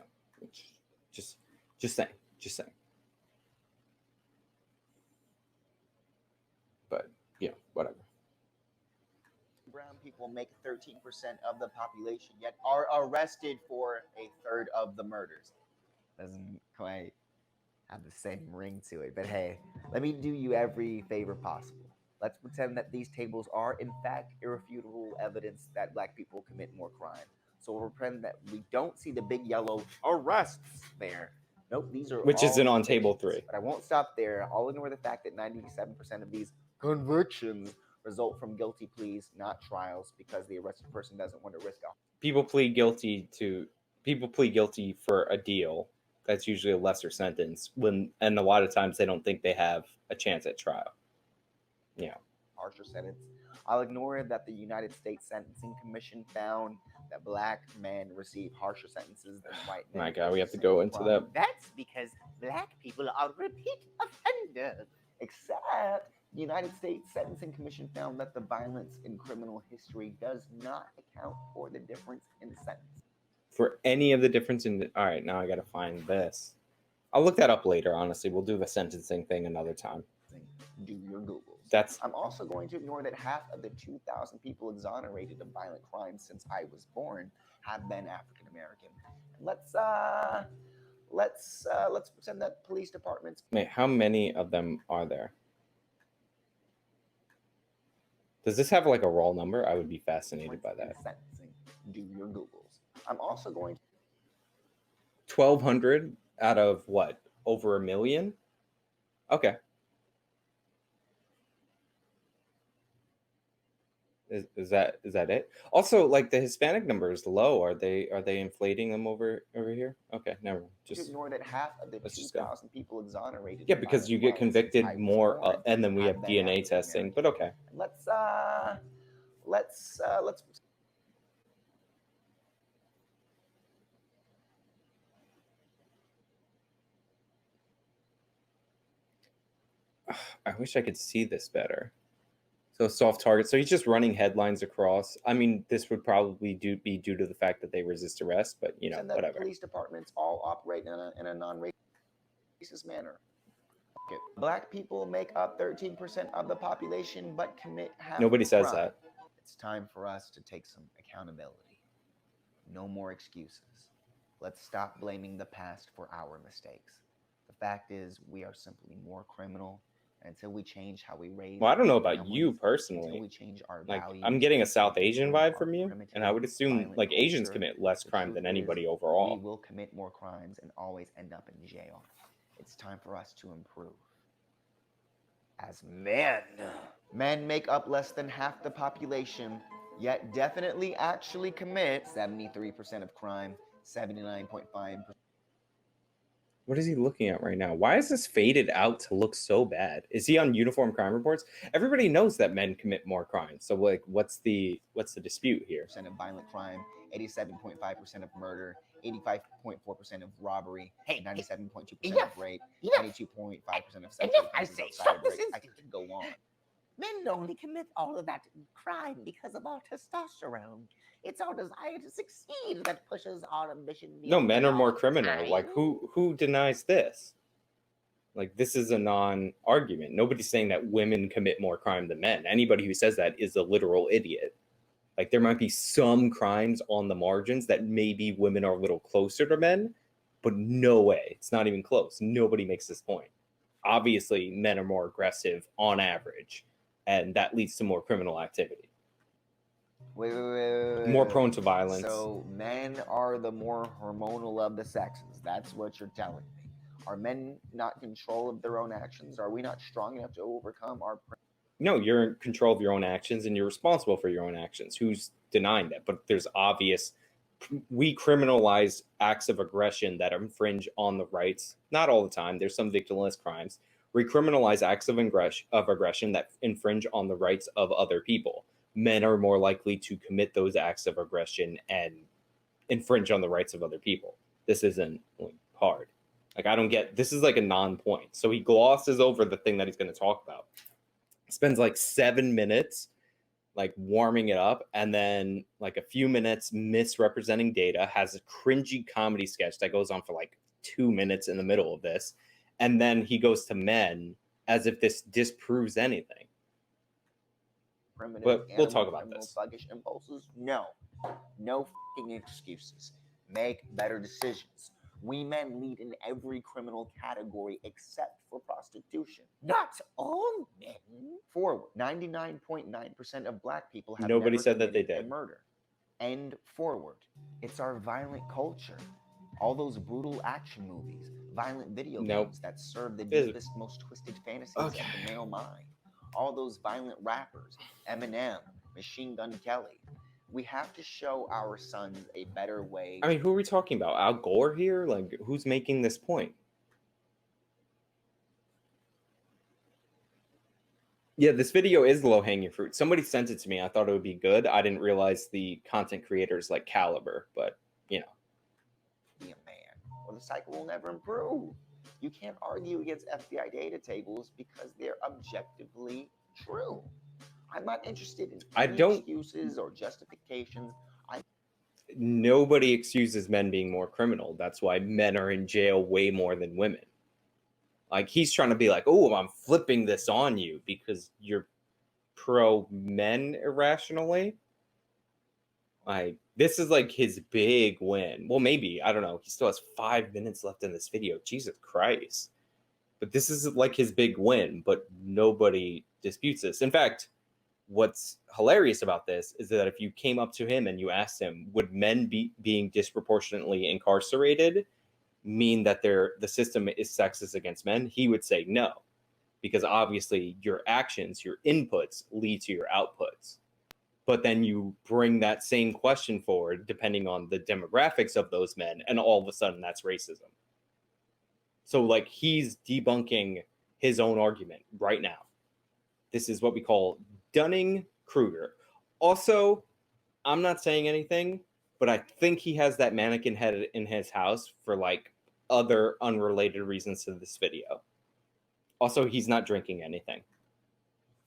[SPEAKER 1] just saying. But, yeah, whatever.
[SPEAKER 2] Brown people make 13% of the population, yet are arrested for a third of the murders. Doesn't quite have the same ring to it, but hey, let me do you every favor possible. Let's pretend that these tables are, in fact, irrefutable evidence that black people commit more crime. So we'll pretend that we don't see the big yellow arrests there. Nope, these are
[SPEAKER 1] which
[SPEAKER 2] all
[SPEAKER 1] isn't on table 3.
[SPEAKER 2] But I won't stop there. I'll ignore the fact that 97% of these convictions result from guilty pleas, not trials, because the arrested person doesn't want to risk a.
[SPEAKER 1] People plead guilty for a deal that's usually a lesser sentence. And a lot of times they don't think they have a chance at trial. Yeah.
[SPEAKER 2] Harsher sentence. I'll ignore that the United States Sentencing Commission found that black men receive harsher sentences than white men.
[SPEAKER 1] My
[SPEAKER 2] for
[SPEAKER 1] God, we
[SPEAKER 2] the
[SPEAKER 1] have to
[SPEAKER 2] same
[SPEAKER 1] go into
[SPEAKER 2] crime.
[SPEAKER 1] that.
[SPEAKER 2] That's because black people are repeat offenders. Except the United States Sentencing Commission found that the violence in criminal history does not account for the difference in sentence.
[SPEAKER 1] For any of the difference in all right, now I gotta find this. I'll look that up later, honestly. We'll do the sentencing thing another time.
[SPEAKER 2] Do your Googles.
[SPEAKER 1] I'm
[SPEAKER 2] also going to ignore that half of the 2,000 people exonerated of violent crimes since I was born have been African American. Let's pretend that police departments.
[SPEAKER 1] Wait, how many of them are there? Does this have like a raw number? I would be fascinated by that.
[SPEAKER 2] Sentencing. Do your Googles. I'm also going to
[SPEAKER 1] 1,200 out of what? Over 1 million? Okay. Is that it? Also, like the Hispanic number is low. Are they inflating them over here? Okay, never mind. Just
[SPEAKER 2] ignore that half of the
[SPEAKER 1] let's just go.
[SPEAKER 2] 2,000 people exonerated.
[SPEAKER 1] Yeah, because you get convicted more, and then we have DNA testing. But okay.
[SPEAKER 2] Let's
[SPEAKER 1] I wish I could see this better. So soft target. So he's just running headlines across. I mean, this would probably be due to the fact that they resist arrest, but you know,
[SPEAKER 2] and that
[SPEAKER 1] whatever.
[SPEAKER 2] Police departments all operate in a non-racist manner. Okay. Black people make up 13% of the population, but commit half.
[SPEAKER 1] Nobody says
[SPEAKER 2] crime.
[SPEAKER 1] that.
[SPEAKER 2] It's time for us to take some accountability. No more excuses. Let's stop blaming the past for our mistakes. The fact is, we are simply more criminal. Until we change how we raise.
[SPEAKER 1] Well, I don't know about you personally.
[SPEAKER 2] Until we change our
[SPEAKER 1] like,
[SPEAKER 2] values,
[SPEAKER 1] I'm getting a South Asian vibe from you, and I would assume like Asians commit less crime than anybody overall.
[SPEAKER 2] We will commit more crimes and always end up in jail. It's time for us to improve. As men, men make up less than half the population, yet definitely actually commit 73% of crime, 79.5%.
[SPEAKER 1] What is he looking at right now? Why is this faded out to look so bad? Is he on Uniform Crime Reports? Everybody knows that men commit more crimes. So like, what's the dispute here?
[SPEAKER 2] Percent of violent crime, 87.5% of murder, 85.4% of robbery, 97.2% of rape, 92.5% of sexual offenses outside of rape. I could go on. Men only commit all of that crime because of our testosterone. It's our desire to succeed that pushes our ambition.
[SPEAKER 1] No, men are more criminal. Like who denies this? Like this is a non-argument. Nobody's saying that women commit more crime than men. Anybody who says that is a literal idiot. Like there might be some crimes on the margins that maybe women are a little closer to men, but no way. It's not even close. Nobody makes this point. Obviously, men are more aggressive on average, and that leads to more criminal activity.
[SPEAKER 2] Wait.
[SPEAKER 1] More prone to violence.
[SPEAKER 2] So men are the more hormonal of the sexes. That's what you're telling me. Are men not in control of their own actions? Are we not strong enough to overcome our...
[SPEAKER 1] No, you're in control of your own actions and you're responsible for your own actions. Who's denying that? But there's obvious... We criminalize acts of aggression that infringe on the rights. Not all the time. There's some victimless crimes. We criminalize acts of aggression that infringe on the rights of other people. Men are more likely to commit those acts of aggression and infringe on the rights of other people. This isn't hard. Like, I don't get, this is like a non-point. So he glosses over the thing that he's going to talk about. Spends like 7 minutes like warming it up, and then like a few minutes misrepresenting data, has a cringy comedy sketch that goes on for like 2 minutes in the middle of this. And then he goes to men as if this disproves anything. But we'll talk about this.
[SPEAKER 2] Sluggish impulses? No fucking excuses. Make better decisions. We men lead in every criminal category except for prostitution. Not all men. Forward. 99.9% of black people have
[SPEAKER 1] Nobody
[SPEAKER 2] never
[SPEAKER 1] said that they
[SPEAKER 2] committed
[SPEAKER 1] did.
[SPEAKER 2] a murder. End forward. It's our violent culture. All those brutal action movies, violent video games that serve the deepest, most twisted fantasies of the male mind. All those violent rappers, Eminem, Machine Gun Kelly. We have to show our sons a better way.
[SPEAKER 1] I mean, who are we talking about? Al Gore here? Like, who's making this point? Yeah, this video is low-hanging fruit. Somebody sent it to me. I thought it would be good. I didn't realize the content creator's like caliber, but you know.
[SPEAKER 2] Be a man, or the cycle will never improve. You can't argue against FBI data tables because they're objectively true. I'm not interested in any excuses or justifications.
[SPEAKER 1] Nobody excuses men being more criminal. That's why men are in jail way more than women. Like, he's trying to be like, oh, I'm flipping this on you because you're pro men irrationally. Like, this is like his big win. Well, maybe, I don't know. He still has 5 minutes left in this video. Jesus Christ. But this is like his big win, but nobody disputes this. In fact, what's hilarious about this is that if you came up to him and you asked him, would men be being disproportionately incarcerated mean that the system is sexist against men? He would say no, because obviously your actions, your inputs lead to your outputs. But then you bring that same question forward depending on the demographics of those men, and all of a sudden that's racism. So like, he's debunking his own argument right now. This is what we call Dunning-Kruger. Also, I'm not saying anything, but I think he has that mannequin head in his house for like other unrelated reasons to this video. Also, he's not drinking anything.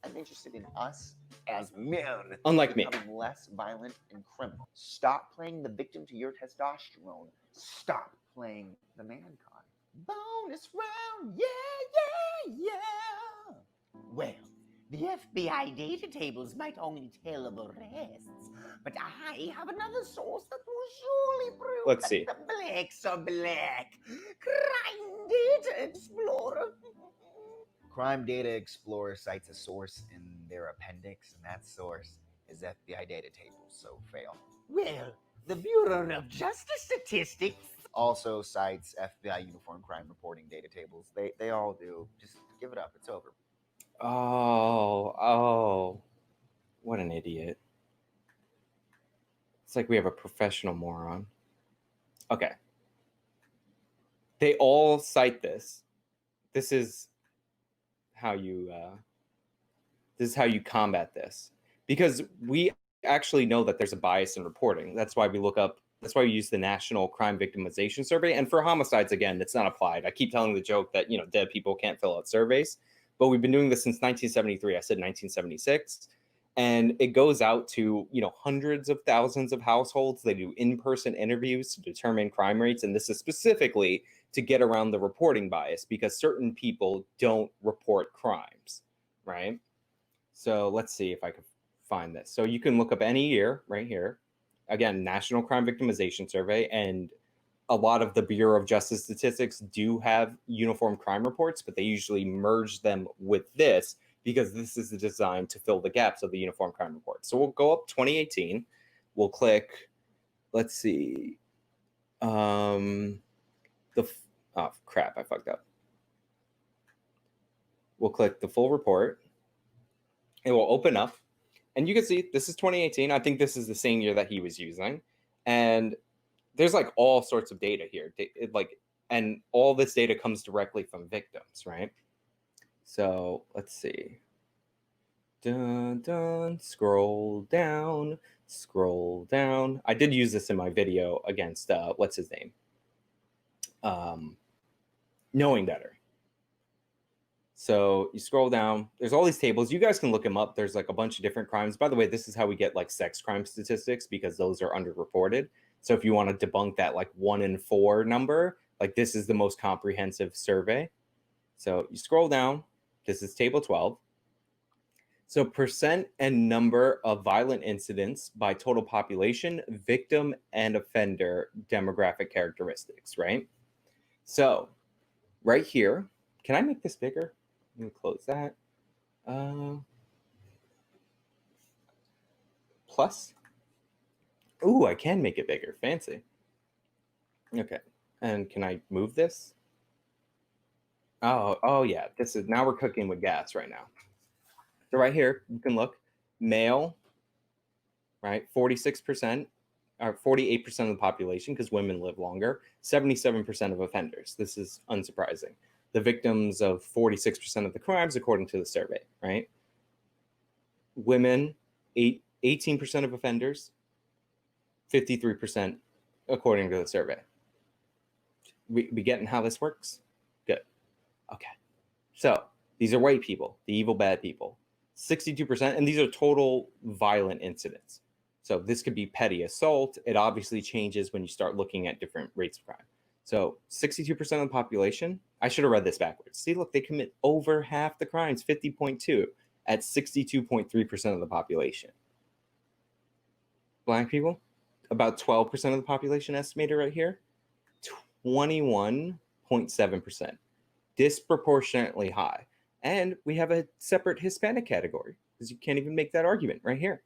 [SPEAKER 2] I'm interested in us as men
[SPEAKER 1] Unlike me.
[SPEAKER 2] becoming less violent and criminal. Stop playing the victim to your testosterone. Stop playing the man card. Bonus round, yeah. Well, the FBI data tables might only tell of arrests, but I have another source that will surely prove
[SPEAKER 1] Let's see.
[SPEAKER 2] that the blacks are black. Crime Data Explorer. Crime Data Explorer cites a source in their appendix, and that source is FBI data tables, so fail. Well, the Bureau of Justice Statistics also cites FBI uniform crime reporting data tables. They all do. Just give it up. It's over.
[SPEAKER 1] Oh, what an idiot. It's like we have a professional moron. Okay. They all cite this. This is how you combat this, because we actually know that there's a bias in reporting. That's why we use the National Crime Victimization Survey. And for homicides, again, it's not applied. I keep telling the joke that, dead people can't fill out surveys, but we've been doing this since 1973. I said 1976. And it goes out to, hundreds of thousands of households. They do in-person interviews to determine crime rates. And this is specifically to get around the reporting bias, because certain people don't report crimes, right? So let's see if I can find this. So you can look up any year right here. Again, National Crime Victimization Survey, and a lot of the Bureau of Justice Statistics do have uniform crime reports, but they usually merge them with this because this is designed to fill the gaps of the uniform crime report. So we'll go up 2018. We'll click, let's see. Oh crap, I fucked up. We'll click the full report. It will open up, and you can see this is 2018. I think this is the same year that he was using. And there's like all sorts of data here. And all this data comes directly from victims, right? So let's see. Scroll down. I did use this in my video against, what's his name? Knowing Better. So you scroll down, there's all these tables. You guys can look them up. There's like a bunch of different crimes. By the way, this is how we get like sex crime statistics, because those are underreported. So if you want to debunk that like 1 in 4 number, like this is the most comprehensive survey. So you scroll down, this is table 12. So percent and number of violent incidents by total population, victim and offender demographic characteristics, right? So right here, can I make this bigger? Let me close that. Plus. Ooh, I can make it bigger. Fancy. Okay. And can I move this? Oh yeah. Now we're cooking with gas right now. So right here, you can look. Male, right? 46% or 48% of the population, because women live longer, 77% of offenders. This is unsurprising. The victims of 46% of the crimes, according to the survey, right? Women, 18% of offenders, 53% according to the survey. We getting how this works? Good. Okay. So these are white people, the evil bad people. 62%, and these are total violent incidents. So this could be petty assault. It obviously changes when you start looking at different rates of crime. So 62% of the population, I should have read this backwards. See, look, they commit over half the crimes, 50.2 at 62.3% of the population. Black people, about 12% of the population estimated right here, 21.7%, disproportionately high. And we have a separate Hispanic category, because you can't even make that argument right here.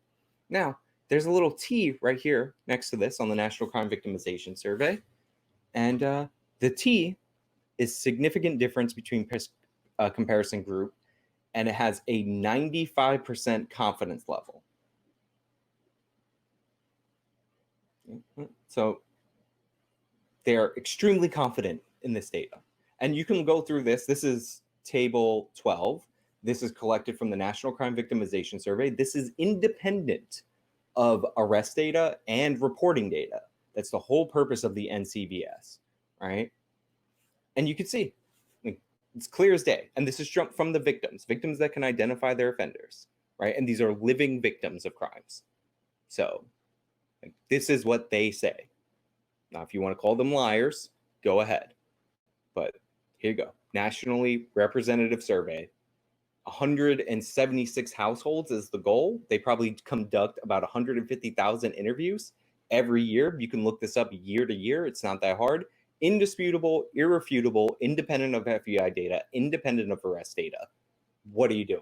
[SPEAKER 1] Now, there's a little T right here next to this on the National Crime Victimization Survey. And the T is significant difference between comparison group, and it has a 95% confidence level. So they are extremely confident in this data. And you can go through this. This is table 12. This is collected from the National Crime Victimization Survey. This is independent of arrest data and reporting data. That's the whole purpose of the NCVS, right? And you can see, it's clear as day. And this is from the victims that can identify their offenders, right? And these are living victims of crimes. So this is what they say. Now, if you want to call them liars, go ahead. But here you go. Nationally representative survey. 176 households is the goal. They probably conduct about 150,000 interviews every year. You can look this up year to year. It's not that hard. Indisputable, irrefutable, independent of FBI data, independent of arrest data. What are you doing?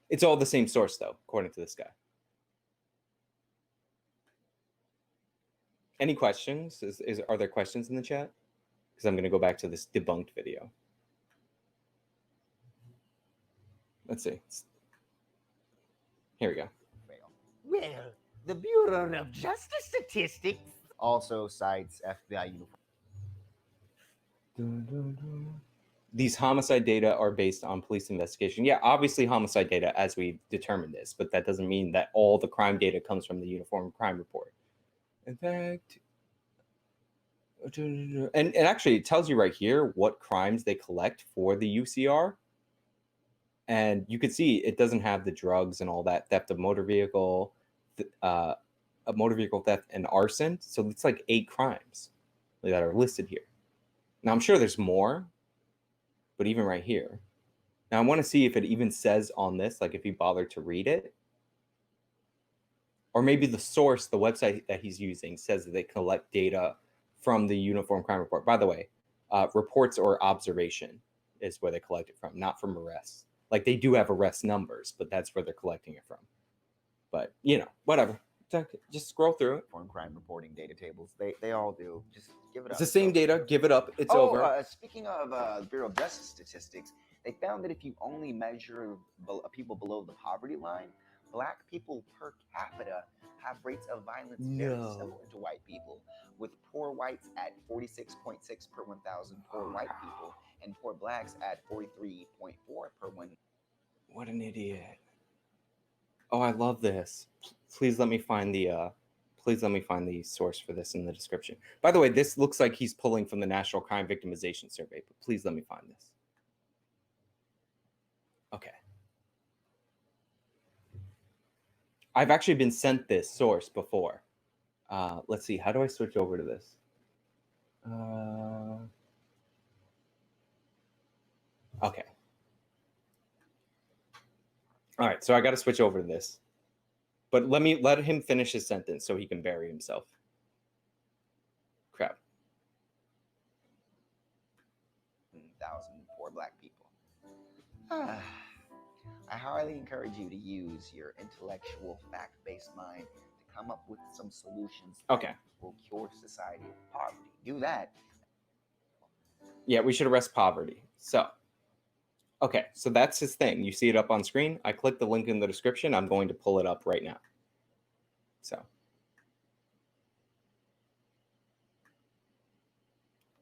[SPEAKER 1] It's all the same source, though, according to this guy. Any questions? Are there questions in the chat? Because I'm going to go back to this debunked video. Let's see. Here we go.
[SPEAKER 2] Well, the Bureau of Justice Statistics also cites FBI uniform.
[SPEAKER 1] These homicide data are based on police investigation. Yeah, obviously homicide data as we determined this, but that doesn't mean that all the crime data comes from the Uniform Crime Report. In fact, and actually it tells you right here what crimes they collect for the UCR. And you can see it doesn't have the drugs and all that, theft of motor vehicle, a motor vehicle theft and arson. So it's like 8 crimes that are listed here. Now I'm sure there's more, but even right here. Now I want to see if it even says on this, like if you bother to read it. Or maybe the source, the website that he's using, says that they collect data from the Uniform Crime Report. By the way, reports or observation is where they collect it from, not from arrests. Like they do have arrest numbers, but that's where they're collecting it from. But, you know, whatever. Just scroll through it.
[SPEAKER 2] Uniform crime reporting data tables. They all do. Just give it up.
[SPEAKER 1] It's the same data. Give it up. It's over.
[SPEAKER 2] Speaking of Bureau of Justice Statistics, they found that if you only measure people below the poverty line, Black people per capita have rates of violence very similar to white people, with poor whites at 46.6 per 1,000 poor white people, and poor Blacks at 43.4 per 1.
[SPEAKER 1] What an idiot! Oh, I love this. Please let me find the source for this in the description. By the way, this looks like he's pulling from the National Crime Victimization Survey, but please let me find this. Okay. I've actually been sent this source before. Let's see. How do I switch over to this? Okay. All right. So I got to switch over to this. But let him finish his sentence so he can bury himself. Crap.
[SPEAKER 2] 1,000 poor Black people. I highly encourage you to use your intellectual, fact-based mind to come up with some solutions that will cure society of poverty. Do that.
[SPEAKER 1] Yeah, we should arrest poverty. So, Okay, so that's his thing. You see it up on screen. I clicked the link in the description. I'm going to pull it up right now. So,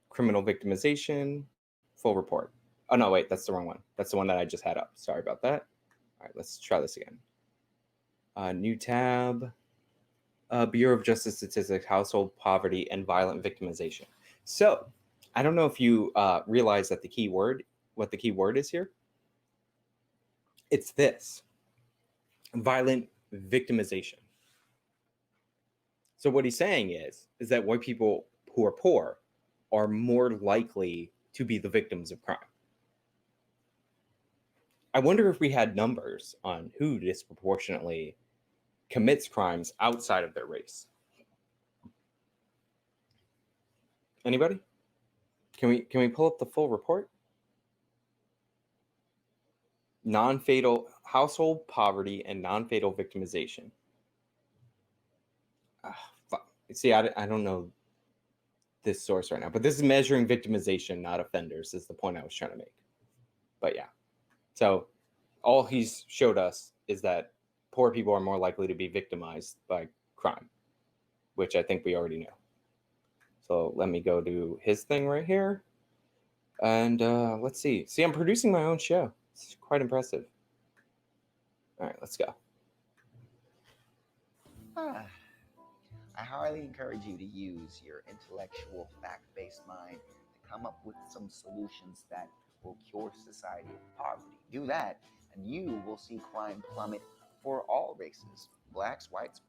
[SPEAKER 1] criminal victimization, full report. Oh, no, wait, that's the wrong one. That's the one that I just had up. Sorry about that. All right, let's try this again. New tab. Bureau of Justice Statistics, household poverty, and violent victimization. So, I don't know if you realize that what the key word is here. It's this: violent victimization. So what he's saying is that white people who are poor are more likely to be the victims of crime. I wonder if we had numbers on who disproportionately commits crimes outside of their race. Anybody? Can we pull up the full report? Non-fatal household poverty and non-fatal victimization. See, I don't know this source right now, but this is measuring victimization, not offenders, is the point I was trying to make. But yeah, so all he's showed us is that poor people are more likely to be victimized by crime, which I think we already know. So let me go to his thing right here. And let's see. See, I'm producing my own show. It's quite impressive. All right, let's go.
[SPEAKER 2] I highly encourage you to use your intellectual, fact-based mind to come up with some solutions that will cure society of poverty. Do that, and you will see crime plummet for all races: blacks, whites,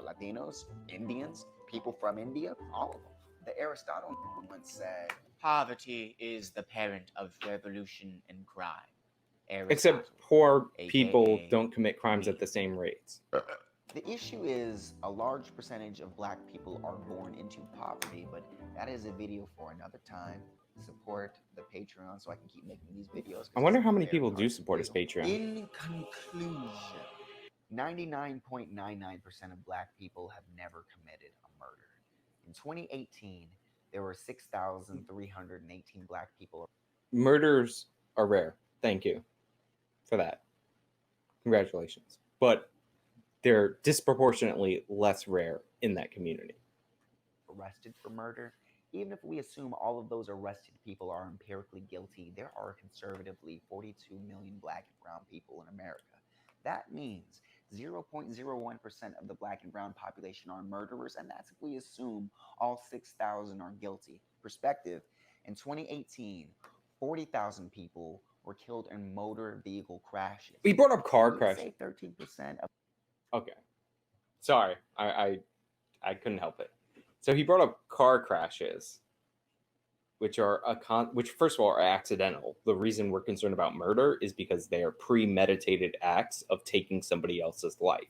[SPEAKER 2] Latinos, Indians, people from India, all of them. The Aristotle once said,
[SPEAKER 3] Poverty is the parent of revolution and crime.
[SPEAKER 1] Except poor
[SPEAKER 3] AKA
[SPEAKER 1] people don't commit crimes
[SPEAKER 3] me.
[SPEAKER 1] at the same rates.
[SPEAKER 2] the issue is a large percentage of black people are born into poverty, but that is a video for another time. Support the Patreon so I can keep making these videos.
[SPEAKER 1] I wonder how many people do support his Patreon.
[SPEAKER 2] In conclusion, 99.99% of black people have never committed a murder. In 2018, there were 6,318 black people.
[SPEAKER 1] Murders are rare. Thank you for that. Congratulations. But they're disproportionately less rare in that community.
[SPEAKER 2] Arrested for murder. Even if we assume all of those arrested people are empirically guilty, there are conservatively 42 million black and brown people in America. That means 0.01% of the black and brown population are murderers, and that's if we assume all 6,000 are guilty. Perspective: in 2018, 40,000 people were killed in motor vehicle crashes.
[SPEAKER 1] We brought up car crashes.
[SPEAKER 2] Say 13% of.
[SPEAKER 1] Okay. Sorry, I couldn't help it. So he brought up car crashes, which are which first of all are accidental. The reason we're concerned about murder is because they are premeditated acts of taking somebody else's life.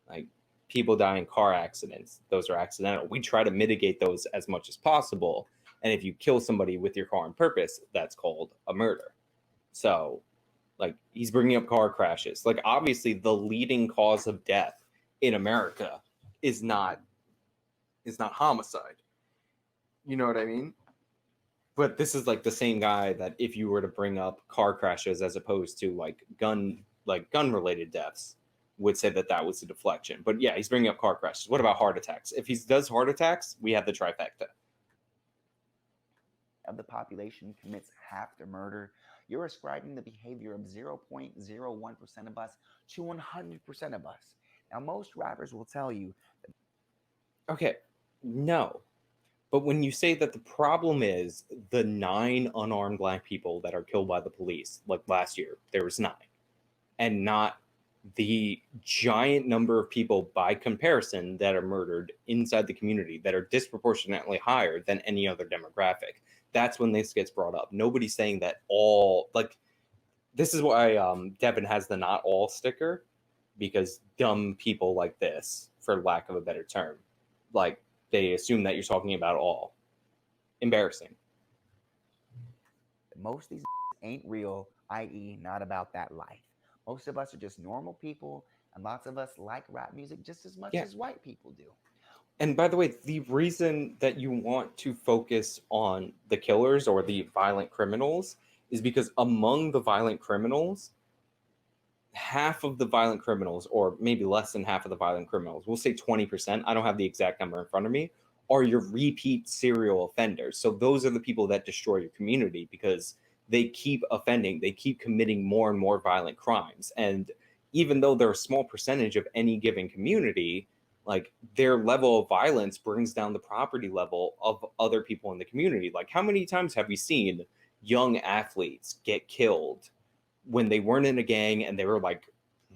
[SPEAKER 1] Like people die in car accidents, those are accidental. We try to mitigate those as much as possible. And if you kill somebody with your car on purpose, that's called a murder. So, like, he's bringing up car crashes. Like, obviously, the leading cause of death in America is not homicide. You know what I mean? But this is like the same guy that if you were to bring up car crashes as opposed to gun related deaths, would say that was a deflection. But yeah, he's bringing up car crashes. What about heart attacks? If he does heart attacks, we have the trifecta.
[SPEAKER 2] Of the population commits half their murder. You're ascribing the behavior of 0.01% of us to 100% of us. Now, most rappers will tell you.
[SPEAKER 1] Okay, no. But when you say that the problem is the 9 unarmed black people that are killed by the police, like last year, there was 9, and not the giant number of people by comparison that are murdered inside the community that are disproportionately higher than any other demographic, that's when this gets brought up. Nobody's saying that all, like, this is why Devin has the not all sticker, because dumb people like this, for lack of a better term, like, they assume that you're talking about all. Embarrassing.
[SPEAKER 2] Most of these ain't real, i.e. not about that life. Most of us are just normal people, and lots of us like rap music just as much as white people do.
[SPEAKER 1] And by the way, the reason that you want to focus on the killers or the violent criminals is because among the violent criminals, half of the violent criminals, or maybe less than half of the violent criminals, we'll say 20%, I don't have the exact number in front of me, are your repeat serial offenders. So those are the people that destroy your community because they keep offending, they keep committing more and more violent crimes. And even though they're a small percentage of any given community, like their level of violence brings down the property level of other people in the community. Like how many times have we seen young athletes get killed when they weren't in a gang and they were like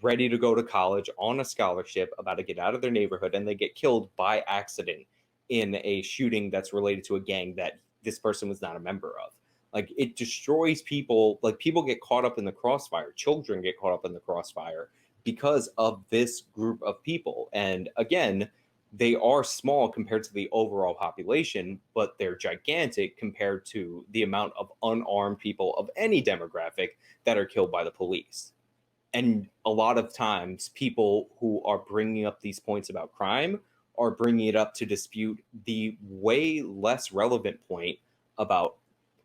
[SPEAKER 1] ready to go to college on a scholarship, about to get out of their neighborhood, and they get killed by accident in a shooting that's related to a gang that this person was not a member of? Like it destroys people. Like people get caught up in the crossfire. Children get caught up in the crossfire because of this group of people. And again, they are small compared to the overall population, but they're gigantic compared to the amount of unarmed people of any demographic that are killed by the police. And a lot of times, people who are bringing up these points about crime are bringing it up to dispute the way less relevant point about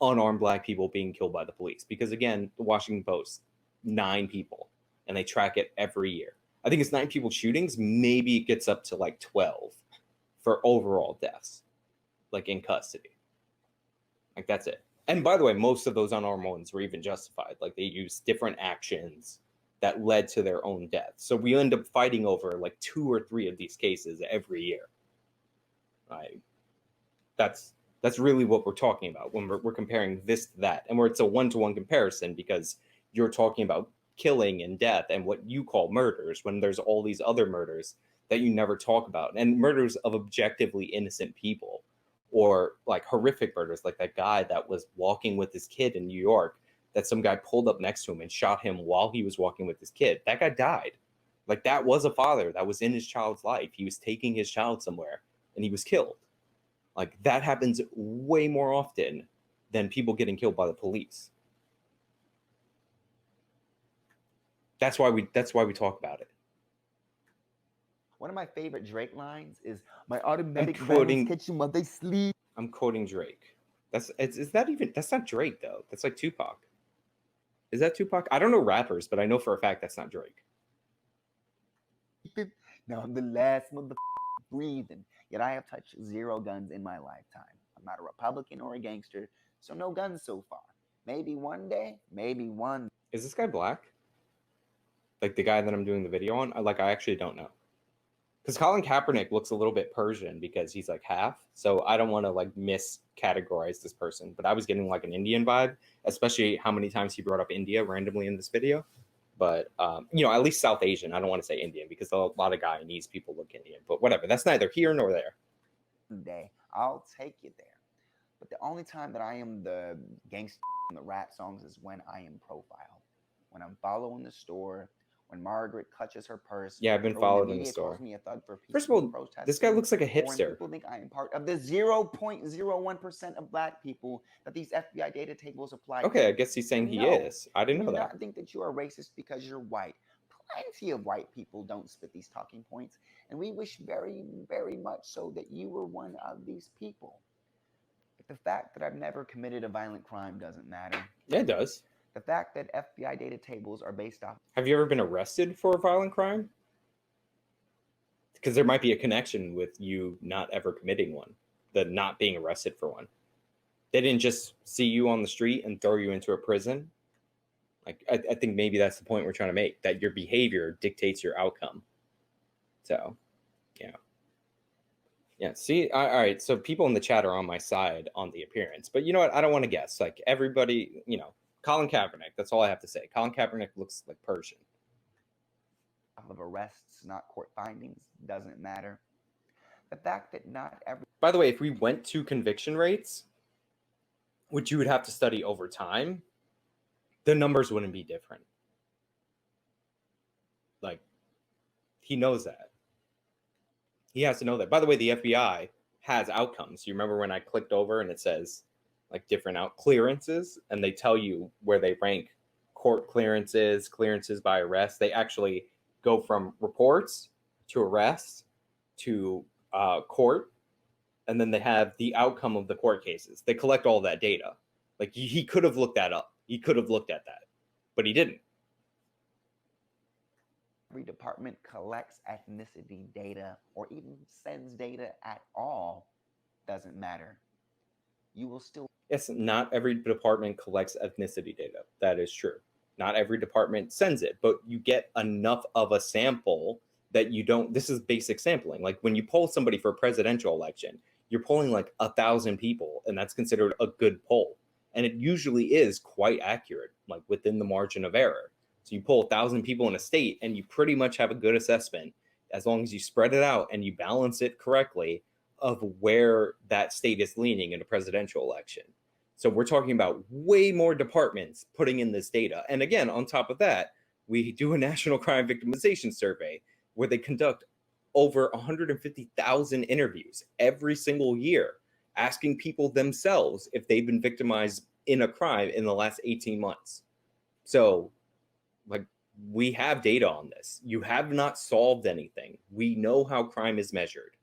[SPEAKER 1] unarmed Black people being killed by the police. Because again, the Washington Post, 9 people, and they track it every year. I think it's 9 people shootings. Maybe it gets up to like 12 for overall deaths, like in custody. Like that's it. And by the way, most of those unarmed ones were even justified. Like they used different actions that led to their own death. So we end up fighting over like 2 or 3 of these cases every year. That's really what we're talking about when we're comparing this to that. And where it's a one-to-one comparison, because you're talking about killing and death and what you call murders when there's all these other murders that you never talk about, and murders of objectively innocent people, or like horrific murders like that guy that was walking with his kid in New York, that some guy pulled up next to him and shot him while he was walking with his kid. That guy died. Like that was a father that was in his child's life. He was taking his child somewhere and he was killed. Like that happens way more often than people getting killed by the police. That's why we talk about it.
[SPEAKER 2] One of my favorite Drake lines is, "My automatic
[SPEAKER 1] quoting-
[SPEAKER 2] rounds catch them while they sleep."
[SPEAKER 1] I'm quoting Drake. Is that even? That's not Drake though. That's like Tupac. Is that Tupac? I don't know rappers, but I know for a fact that's not Drake.
[SPEAKER 2] Now I'm the last mother breathing. Yet I have touched 0 guns in my lifetime. I'm not a Republican or a gangster, so no guns so far. Maybe one day, maybe one.
[SPEAKER 1] Is this guy Black? Like the guy that I'm doing the video on? I actually don't know. Because Colin Kaepernick looks a little bit Persian because he's like half. So I don't want to like miscategorize this person, but I was getting like an Indian vibe, especially how many times he brought up India randomly in this video. But, at least South Asian. I don't want to say Indian because a lot of Guyanese people look Indian. But whatever. That's neither here nor there.
[SPEAKER 2] Day, I'll take you there. But the only time that I am the gangster in the rap songs is when I am profile. When I'm following the store, when Margaret clutches her purse.
[SPEAKER 1] Yeah, I've been followed in the store.
[SPEAKER 2] Me a thug for
[SPEAKER 1] First of all, this guy looks like a hipster.
[SPEAKER 2] When people think I am part of the 0.01% of Black people that these FBI data tables apply
[SPEAKER 1] Okay,
[SPEAKER 2] to.
[SPEAKER 1] I guess he's saying he is. I didn't know that.
[SPEAKER 2] Do not think that you are racist because you're white. Plenty of white people don't spit these talking points, and we wish very, very much so that you were one of these people. But the fact that I've never committed a violent crime doesn't matter.
[SPEAKER 1] Yeah, it does.
[SPEAKER 2] The fact that FBI data tables are based off.
[SPEAKER 1] Have you ever been arrested for a violent crime? Because there might be a connection with you not ever committing one, the not being arrested for one. They didn't just see you on the street and throw you into a prison. Like I think maybe that's the point we're trying to make, that your behavior dictates your outcome. So, yeah. Yeah, see, all right, so people in the chat are on my side on the appearance. But you know what? I don't want to guess. Like everybody, Colin Kaepernick, that's all I have to say. Colin Kaepernick looks like Persian.
[SPEAKER 2] Of arrests, not court findings, doesn't matter. The fact that not every.
[SPEAKER 1] By the way, if we went to conviction rates, which you would have to study over time, the numbers wouldn't be different. Like, he knows that. He has to know that. By the way, the FBI has outcomes. You remember when I clicked over and it says like different clearances, and they tell you where they rank court clearances by arrest. They actually go from reports to arrests to court, and then they have the outcome of the court cases. They collect all that data. Like he could have looked that up. He could have looked at that, but he didn't.
[SPEAKER 2] Every department collects ethnicity data or even sends data at all, doesn't matter. You will still.
[SPEAKER 1] Yes, not every department collects ethnicity data. That is true. Not every department sends it, but you get enough of a sample that you don't. This is basic sampling. Like when you poll somebody for a presidential election, you're polling like 1,000 people, and that's considered a good poll. And it usually is quite accurate, like within the margin of error. So you poll 1,000 people in a state, and you pretty much have a good assessment as long as you spread it out and you balance it correctly of where that state is leaning in a presidential election. So we're talking about way more departments putting in this data. And again, on top of that, we do a national crime victimization survey where they conduct over 150,000 interviews every single year, asking people themselves if they've been victimized in a crime in the last 18 months. So, like, we have data on this. You have not solved anything. We know how crime is measured.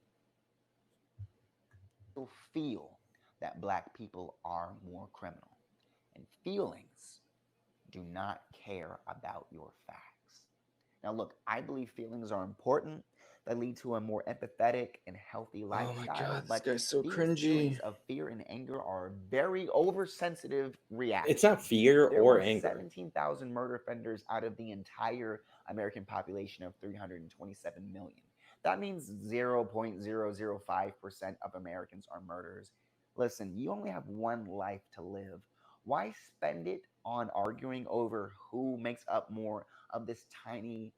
[SPEAKER 2] Feel that black people are more criminal, and feelings do not care about your facts. Now, look, I believe feelings are important. They lead to a more empathetic and healthy lifestyle.
[SPEAKER 1] Oh my God, this
[SPEAKER 2] but
[SPEAKER 1] guy's so
[SPEAKER 2] these
[SPEAKER 1] cringy.
[SPEAKER 2] feelings of fear and anger are very oversensitive reactions.
[SPEAKER 1] It's not fear
[SPEAKER 2] There
[SPEAKER 1] or
[SPEAKER 2] were
[SPEAKER 1] anger.
[SPEAKER 2] 17,000 murder offenders out of the entire American population of 327 million. That means 0.005% of Americans are murderers. Listen, you only have one life to live. Why spend it on arguing over who makes up more of this tiny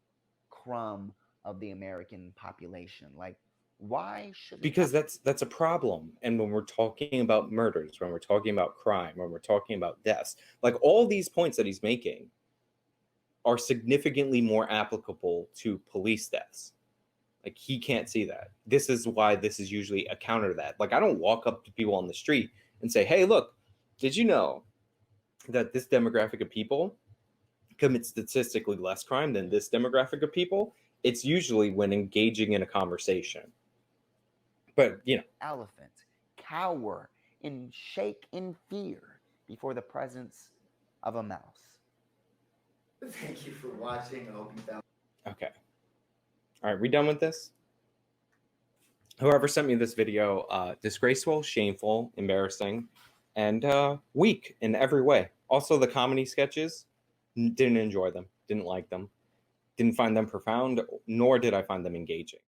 [SPEAKER 2] crumb of the American population? Like, why should?
[SPEAKER 1] Because that's a problem. And when we're talking about murders, when we're talking about crime, when we're talking about deaths, like all these points that he's making are significantly more applicable to police deaths. Like he can't see that. This is why this is usually a counter to that. Like I don't walk up to people on the street and say, "Hey, look, did you know that this demographic of people commit statistically less crime than this demographic of people?" It's usually when engaging in a conversation. But, you know,
[SPEAKER 2] Elephant cower and shake in fear before the presence of a mouse.
[SPEAKER 3] Thank you for watching. I hope you found.
[SPEAKER 1] okay. All right, we done with this? Whoever sent me this video, disgraceful, shameful, embarrassing, and weak in every way. Also, the comedy sketches, didn't enjoy them, didn't like them, didn't find them profound, nor did I find them engaging.